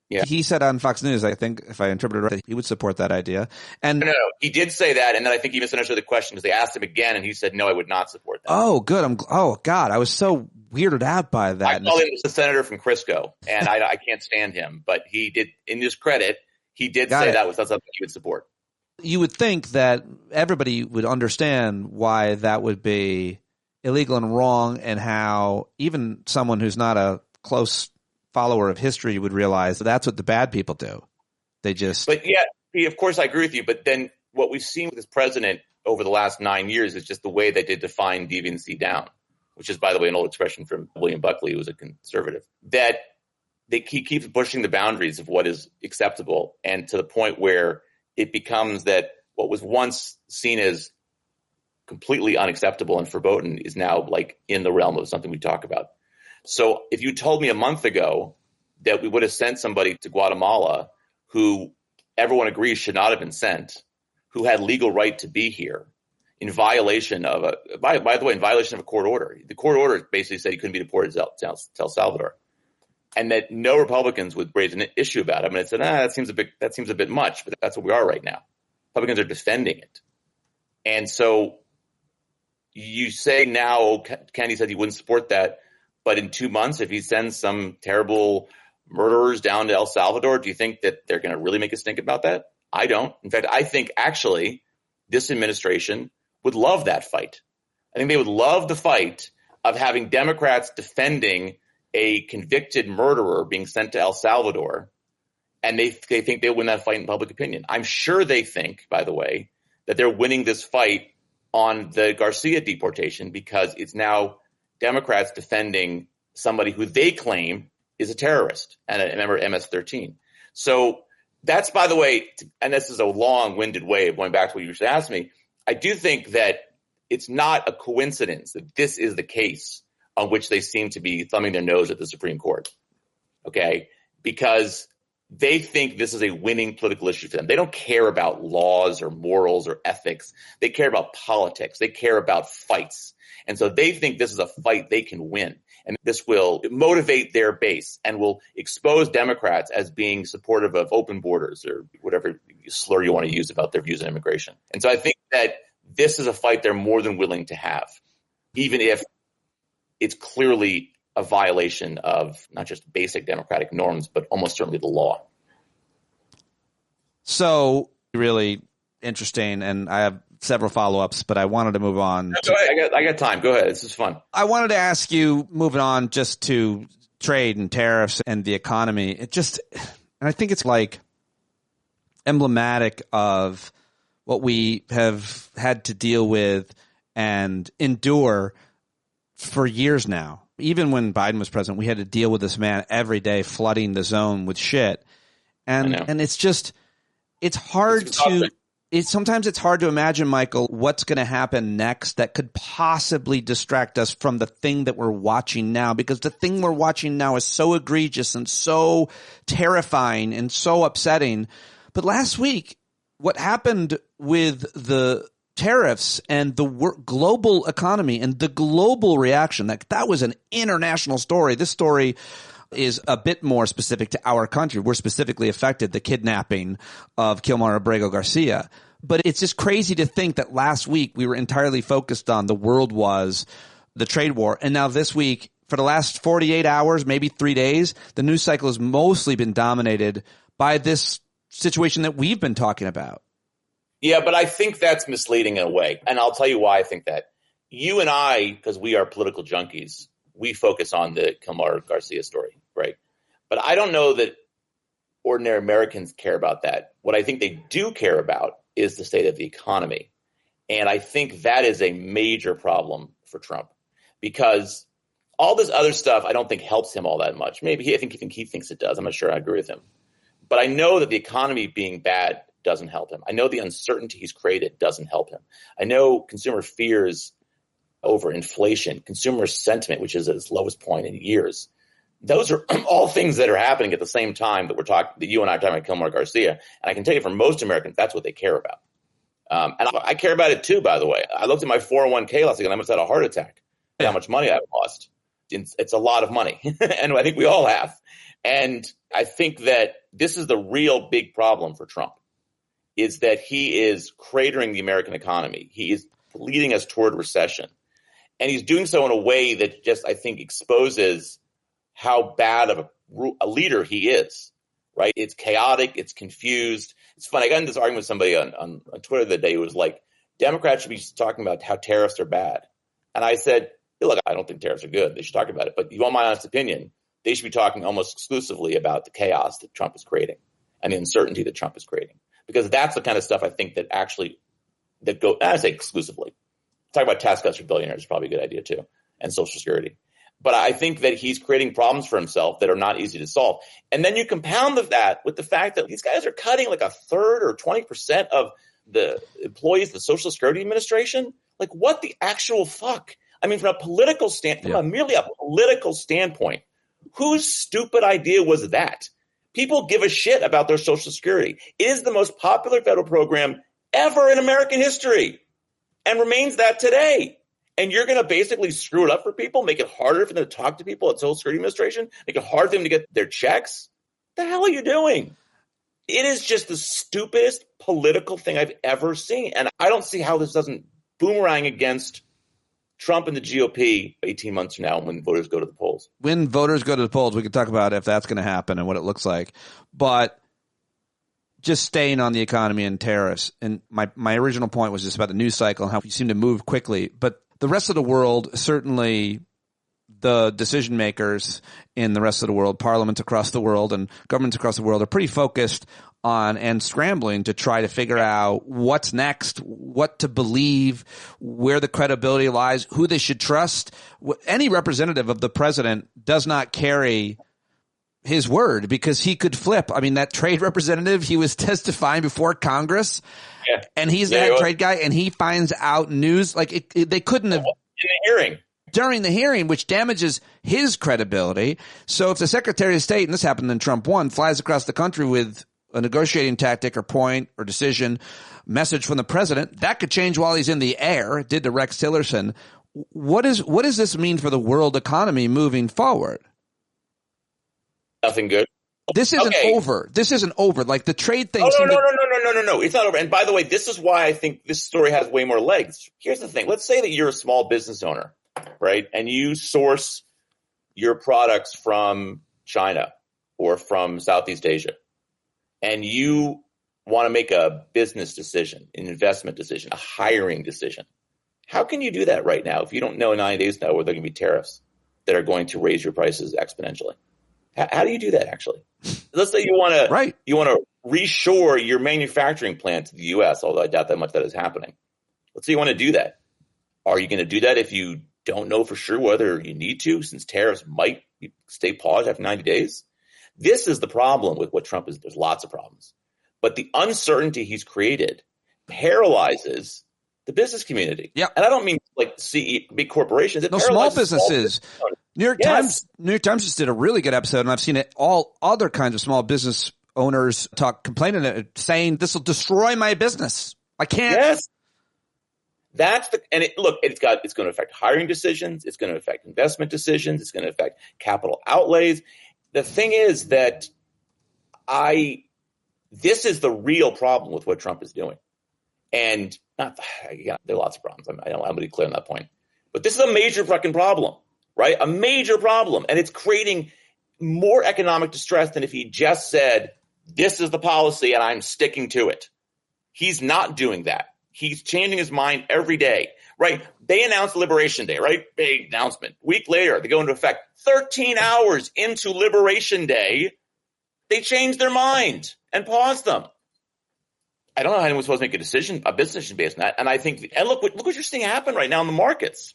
Yeah. He said on Fox News, I think, if I interpreted it right, he would support that idea. And no, he did say that, and then I think he misunderstood the question because they asked him again, and he said, "No, I would not support that." Oh, good. Oh, God, I was so weirded out by that. I call him the senator from Crisco, and I can't stand him. But he did, in his credit, he did say that was something he would support. You would think that everybody would understand why that would be illegal and wrong, and how even someone who's not a close follower of history would realize that's what the bad people do. They just. But yeah, of course I agree with you. But then what we've seen with this president over the last 9 years is just the way that they define deviancy down, which is, by the way, an old expression from William Buckley, who was a conservative, that he keeps pushing the boundaries of what is acceptable, and to the point where it becomes that what was once seen as completely unacceptable and verboten is now like in the realm of something we talk about. So if you told me a month ago that we would have sent somebody to Guatemala who everyone agrees should not have been sent, who had legal right to be here, in violation of by the way, in violation of a court order. The court order basically said he couldn't be deported to El Salvador, and that no Republicans would raise an issue about it. I mean, it said, that seems a bit much, but that's what we are right now. Republicans are defending it, and so you say now, Kennedy said he wouldn't support that, but in 2 months, if he sends some terrible murderers down to El Salvador, do you think that they're going to really make a stink about that? I don't. In fact, I think actually this administration would love that fight. I think they would love the fight of having Democrats defending a convicted murderer being sent to El Salvador, and they think they'll win that fight in public opinion. I'm sure they think, by the way, that they're winning this fight on the Garcia deportation because it's now Democrats defending somebody who they claim is a terrorist and a member of MS-13. So that's, by the way, and this is a long-winded way of going back to what you just asked me, I do think that it's not a coincidence that this is the case on which they seem to be thumbing their nose at the Supreme Court, okay? Because they think this is a winning political issue for them. They don't care about laws or morals or ethics. They care about politics. They care about fights. And so they think this is a fight they can win. And this will motivate their base and will expose Democrats as being supportive of open borders or whatever slur you want to use about their views on immigration. And so I think that this is a fight they're more than willing to have, even if it's clearly a violation of not just basic democratic norms, but almost certainly the law. So really interesting, and I have several follow-ups, but I wanted to move on. Go ahead. I got time. Go ahead. This is fun. I wanted to ask you, moving on just to trade and tariffs and the economy. And I think it's like emblematic of what we have had to deal with and endure for years now. Even when Biden was president, we had to deal with this man every day flooding the zone with shit. And it's just, it's hard sometimes it's hard to imagine, Michael, what's going to happen next that could possibly distract us from the thing that we're watching now, because the thing we're watching now is so egregious and so terrifying and so upsetting. But last week, what happened with the tariffs and the global economy and the global reaction, that was an international story. This story is a bit more specific to our country. We're specifically affected, the kidnapping of Kilmar Abrego Garcia. But it's just crazy to think that last week we were entirely focused on the world was the trade war. And now this week, for the last 48 hours, maybe 3 days, the news cycle has mostly been dominated by this situation that we've been talking about. Yeah, but I think that's misleading in a way. And I'll tell you why I think that. You and I, because we are political junkies, we focus on the Kilmar Garcia story, right? But I don't know that ordinary Americans care about that. What I think they do care about is the state of the economy. And I think that is a major problem for Trump, because all this other stuff I don't think helps him all that much. Maybe I think he thinks it does. I'm not sure I agree with him. But I know that the economy being bad doesn't help him. I know the uncertainty he's created doesn't help him. I know consumer fears over inflation, consumer sentiment, which is at its lowest point in years. Those are all things that are happening at the same time that you and I are talking about Kilmar Garcia. And I can tell you, for most Americans, that's what they care about. And I care about it too, by the way. I looked at my 401k last week and I almost had a heart attack at how much money I've lost. It's a lot of money. And I think we all have. And I think that this is the real big problem for Trump, is that he is cratering the American economy. He is leading us toward recession. And he's doing so in a way that just, I think, exposes how bad of a leader he is, right? It's chaotic. It's confused. It's funny. I got into this argument with somebody on Twitter the other day who was like, Democrats should be talking about how tariffs are bad. And I said, look, I don't think tariffs are good. They should talk about it. But you want my honest opinion, they should be talking almost exclusively about the chaos that Trump is creating and the uncertainty that Trump is creating. Because that's the kind of stuff I think that actually, I say exclusively. Talk about tax cuts for billionaires is probably a good idea too, and Social Security. But I think that he's creating problems for himself that are not easy to solve. And then you compound that with the fact that these guys are cutting like a third or 20% of the employees of the Social Security Administration. Like, what the actual fuck? I mean, from merely a political standpoint, whose stupid idea was that? People give a shit about their Social Security. It is the most popular federal program ever in American history and remains that today. And you're going to basically screw it up for people, make it harder for them to talk to people at Social Security Administration, make it hard for them to get their checks? What the hell are you doing? It is just the stupidest political thing I've ever seen. And I don't see how this doesn't boomerang against Trump and the GOP 18 months from now when voters go to the polls. When voters go to the polls, we can talk about if that's going to happen and what it looks like. But just staying on the economy and tariffs, and my original point was just about the news cycle and how you seem to move quickly. But the rest of the world, certainly the decision makers in the rest of the world, parliaments across the world and governments across the world are pretty focused on and scrambling to try to figure out what's next, what to believe, where the credibility lies, who they should trust. Any representative of the president does not carry his word because he could flip. I mean, that trade representative, he was testifying before Congress, and he's that trade guy, and he finds out news like they couldn't have. In the hearing. During the hearing, which damages his credibility. So if the Secretary of State, and this happened in Trump 1, flies across the country with a negotiating tactic or point or decision message from the president, that could change while he's in the air. It did to Rex Tillerson. What does this mean for the world economy moving forward? Nothing good. This isn't over. This isn't over. Like the trade thing. No. It's not over. And by the way, this is why I think this story has way more legs. Here's the thing. Let's say that you're a small business owner, right? And you source your products from China or from Southeast Asia. And you want to make a business decision, an investment decision, a hiring decision. How can you do that right now if you don't know in 9 days now where there are going to be tariffs that are going to raise your prices exponentially? How do you do that, actually? Let's say you want to reshore your manufacturing plant to the U.S., although I doubt that much that is happening. Let's say you want to do that. Are you going to do that if you don't know for sure whether you need to, since tariffs might stay paused after 90 days? This is the problem with what Trump is. There's lots of problems. But the uncertainty he's created paralyzes the business community. Yeah. And I don't mean like big corporations. No, small businesses. New York Times just did a really good episode, and I've seen it. All other kinds of small business owners complaining, saying this will destroy my business. I can't. Yes. It's going to affect hiring decisions. It's going to affect investment decisions. It's going to affect capital outlays. The thing is that this is the real problem with what Trump is doing. And there are lots of problems. I'm going to be clear on that point. But this is a major fucking problem, right? A major problem. And it's creating more economic distress than if he just said, this is the policy and I'm sticking to it. He's not doing that. He's changing his mind every day, right? They announced Liberation Day, right? Big announcement. Week later, they go into effect. 13 hours into Liberation Day, they changed their mind and paused them. I don't know how anyone's supposed to make a business decision based on that. And I think, and look what you're seeing happen right now in the markets.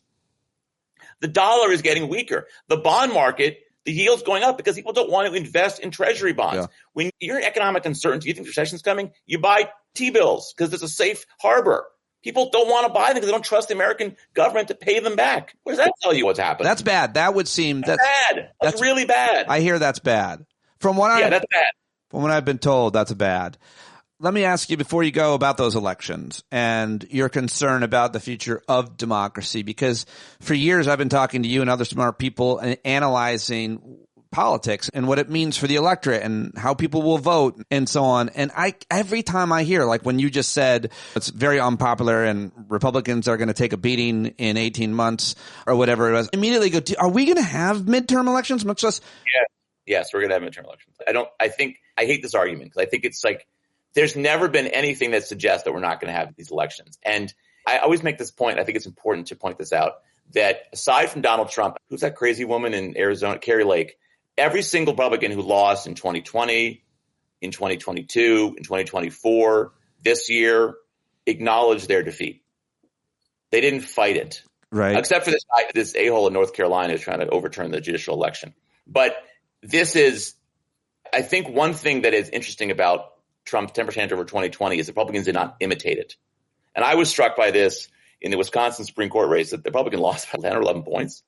The dollar is getting weaker. The bond market, the yield's going up because people don't want to invest in treasury bonds. Yeah. When you're in economic uncertainty, you think the recession's coming, you buy T-bills because it's a safe harbor. People don't want to buy them because they don't trust the American government to pay them back. What does that tell you what's happening? That's bad. That would seem that's bad. That's really bad. I hear that's bad. That's bad. From what I've been told, that's bad. Let me ask you before you go about those elections and your concern about the future of democracy, because for years I've been talking to you and other smart people and analyzing politics and what it means for the electorate and how people will vote and so on. And every time I hear, like when you just said it's very unpopular and Republicans are going to take a beating in 18 months or whatever it was, immediately go, are we going to have midterm elections? Much less. Yes, we're going to have midterm elections. I hate this argument because I think it's like, there's never been anything that suggests that we're not going to have these elections. And I always make this point. I think it's important to point this out, that aside from Donald Trump, who's that crazy woman in Arizona, Carrie Lake, every single Republican who lost in 2020, in 2022, in 2024, this year, acknowledged their defeat. They didn't fight it. Right. Except for this a-hole in North Carolina who's trying to overturn the judicial election. But this is, I think one thing that is interesting about Trump's 10% over 2020 is the Republicans did not imitate it. And I was struck by this in the Wisconsin Supreme Court race that the Republican lost by 10 or 11 points.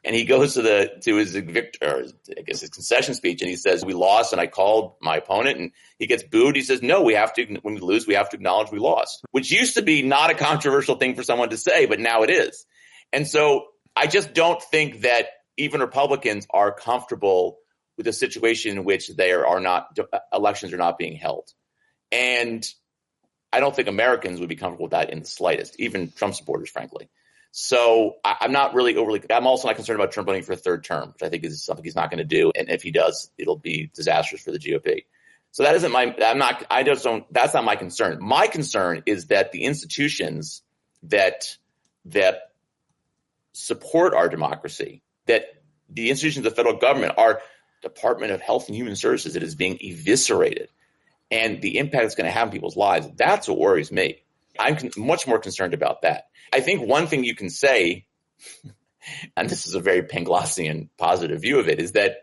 And he goes to his his concession speech, and he says, we lost, and I called my opponent, and he gets booed. He says, no, when we lose, we have to acknowledge we lost, which used to be not a controversial thing for someone to say, but now it is. And so I just don't think that even Republicans are comfortable with a situation in which elections are not being held. And I don't think Americans would be comfortable with that in the slightest, even Trump supporters, frankly. So I'm not really I'm also not concerned about Trump running for a third term, which I think is something he's not going to do. And if he does, it'll be disastrous for the GOP. So that's not my concern. My concern is that the institutions that support our democracy, that the institutions of the federal government, our Department of Health and Human Services, that is being eviscerated, and the impact it's going to have on people's lives, that's what worries me. I'm much more concerned about that. I think one thing you can say, and this is a very Panglossian positive view of it, is that,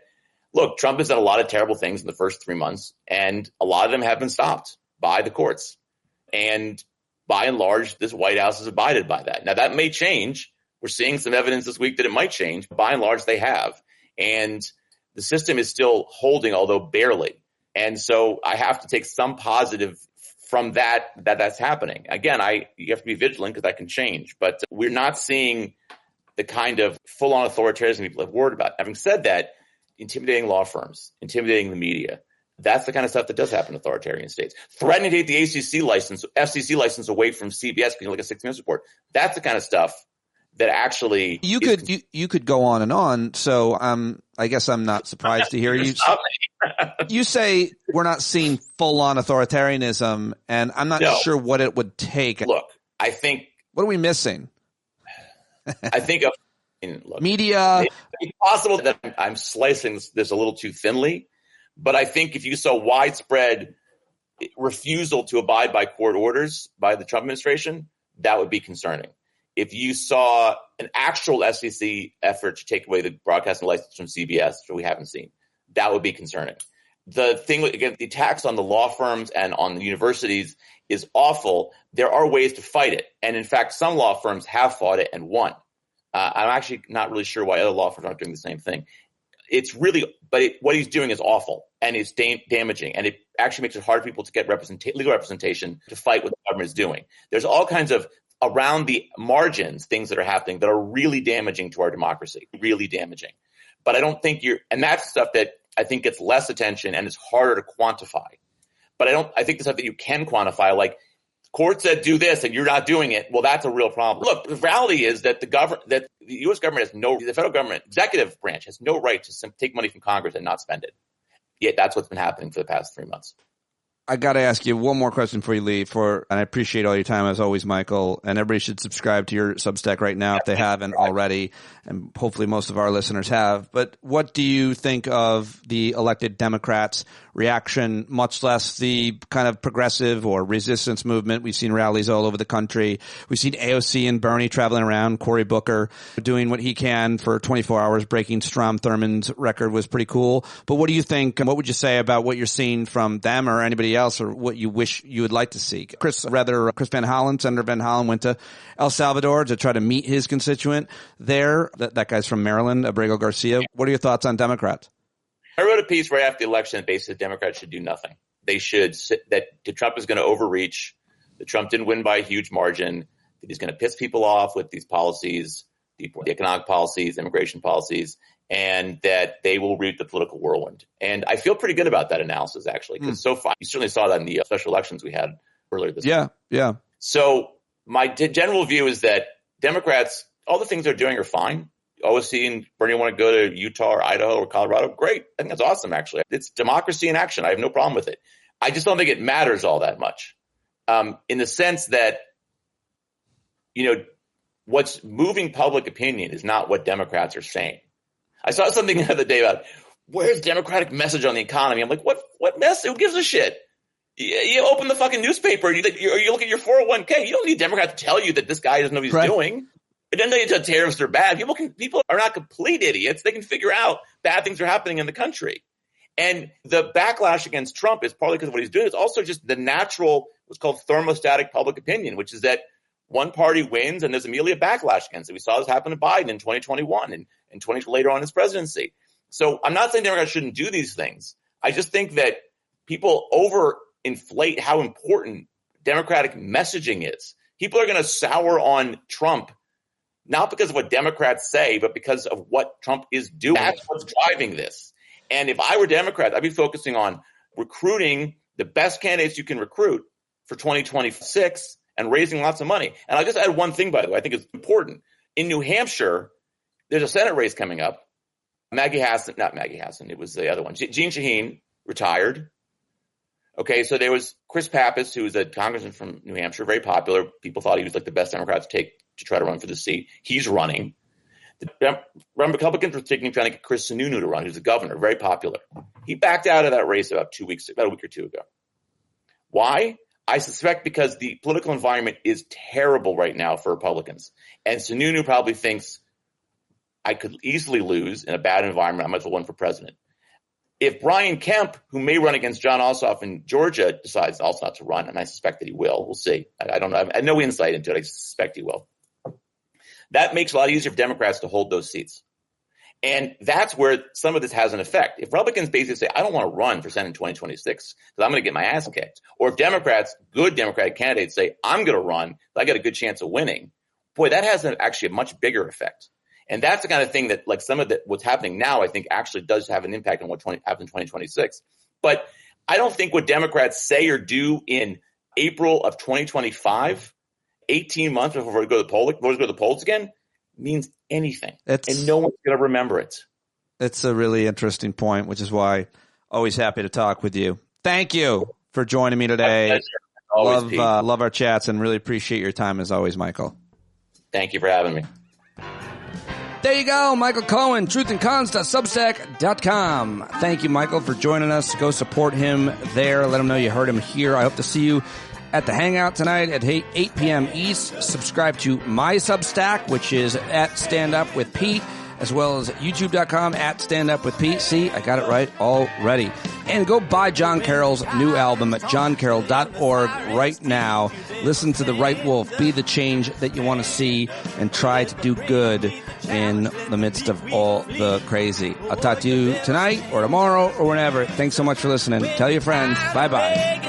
look, Trump has done a lot of terrible things in the first 3 months, and a lot of them have been stopped by the courts. And by and large, this White House has abided by that. Now, that may change. We're seeing some evidence this week that it might change. By and large, they have. And the system is still holding, although barely. And so I have to take some positive from that's happening. Again, you have to be vigilant because that can change. But we're not seeing the kind of full-on authoritarianism people have worried about. Having said that, intimidating law firms, intimidating the media, that's the kind of stuff that does happen in authoritarian states. Threatening to take the FCC license away from CBS because you look at 60 Minutes report. That's the kind of stuff that actually you could go on and on. So I guess I'm not surprised to hear you. You say we're not seeing full on authoritarianism, and I'm not sure what it would take. Look, I think what are we missing? I think media. It's possible that I'm slicing this a little too thinly, but I think if you saw widespread refusal to abide by court orders by the Trump administration, that would be concerning. If you saw an actual FCC effort to take away the broadcasting license from CBS, which we haven't seen, that would be concerning. The thing, again, the attacks on the law firms and on the universities is awful. There are ways to fight it. And in fact, some law firms have fought it and won. I'm actually not really sure why other law firms aren't doing the same thing. What he's doing is awful and it's damaging. And it actually makes it hard for people to get legal representation to fight what the government is doing. There's all kinds of around the margins, things that are happening that are really damaging to our democracy, really damaging. But I don't think and that's stuff that I think gets less attention and it's harder to quantify. But I think the stuff that you can quantify, like court said do this and you're not doing it. Well, that's a real problem. Look, the reality is that the U.S. government the federal government, executive branch has no right to take money from Congress and not spend it. Yet that's what's been happening for the past 3 months. I got to ask you one more question before you leave. And I appreciate all your time as always, Michael. And everybody should subscribe to your Substack right now if they haven't already. And hopefully most of our listeners have. But what do you think of the elected Democrats' reaction, much less the kind of progressive or resistance movement? We've seen rallies all over the country. We've seen AOC and Bernie traveling around, Cory Booker doing what he can for 24 hours, breaking Strom Thurmond's record was pretty cool. But what do you think? What would you say about what you're seeing from them or anybody else, or what you wish you would like to see? Chris Van Hollen, Senator Van Hollen, went to El Salvador to try to meet his constituent there. That guy's from Maryland, Abrego Garcia. What are your thoughts on Democrats? I wrote a piece right after the election that basically Democrats should do nothing. They should that Trump is going to overreach, that Trump didn't win by a huge margin, that he's going to piss people off with these policies, the economic policies, immigration policies, and that they will reap the political whirlwind. And I feel pretty good about that analysis, actually, because so far, you certainly saw that in the special elections we had earlier this week. Yeah. So my general view is that Democrats, all the things they're doing are fine. OSC and Bernie want to go to Utah or Idaho or Colorado. Great. I think that's awesome, actually. It's democracy in action. I have no problem with it. I just don't think it matters all that much in the sense that, what's moving public opinion is not what Democrats are saying. I saw something the other day about where's Democratic message on the economy? I'm like, what mess? Who gives a shit? You open the fucking newspaper, you look at your 401k. You don't need Democrats to tell you that this guy doesn't know what he's doing. It doesn't tell you that tariffs are bad. People are not complete idiots. They can figure out bad things are happening in the country. And the backlash against Trump is partly because of what he's doing. It's also just the natural, what's called thermostatic public opinion, which is that one party wins and there's immediately a backlash against it. We saw this happen to Biden in 2021 and later on in his presidency. So I'm not saying Democrats shouldn't do these things. I just think that people overinflate how important Democratic messaging is. People are going to sour on Trump, not because of what Democrats say, but because of what Trump is doing. That's what's driving this. And if I were Democrat, I'd be focusing on recruiting the best candidates you can recruit for 2026 and raising lots of money. And I'll just add one thing, by the way, I think it's important. In New Hampshire, there's a Senate race coming up. Not Maggie Hassan, it was the other one. Jeanne Shaheen retired. Okay, so there was Chris Pappas, who was a congressman from New Hampshire, very popular. People thought he was like the best Democrat to take to try to run for the seat. He's running. The Republicans were trying to get Chris Sununu to run, who's the governor, very popular. He backed out of that race about a week or two ago. Why? I suspect because the political environment is terrible right now for Republicans. And Sununu probably thinks, I could easily lose in a bad environment. I might as well run for president. If Brian Kemp, who may run against John Ossoff in Georgia, decides also not to run, and I suspect that he will, we'll see. I don't know. I have no insight into it. I suspect he will. That makes it a lot easier for Democrats to hold those seats. And that's where some of this has an effect. If Republicans basically say, I don't want to run for Senate in 2026 because I'm going to get my ass kicked, or if Democrats, good Democratic candidates, say, I'm going to run, I got a good chance of winning, boy, that has actually a much bigger effect. And that's the kind of thing that, like, some of what's happening now, I think actually does have an impact on what happens in 2026. But I don't think what Democrats say or do in April of 2025, 18 months before voters go to the polls again, means anything. And no one's going to remember it. It's a really interesting point, which is why always happy to talk with you. Thank you for joining me today. Love our chats and really appreciate your time as always, Michael. Thank you for having me. There you go, Michael Cohen, truthandcons.substack.com. Thank you, Michael, for joining us. Go support him there. Let him know you heard him here. I hope to see you at the Hangout tonight at 8 p.m. East. Subscribe to my Substack, which is at Stand Up with Pete, as well as youtube.com at Stand Up with Pete. See, I got it right already. And go buy John Carroll's new album at johncarroll.org right now. Listen to The Right Wolf, be the change that you want to see, and try to do good in the midst of all the crazy. I'll talk to you tonight or tomorrow or whenever. Thanks so much for listening. Tell your friends. Bye-bye.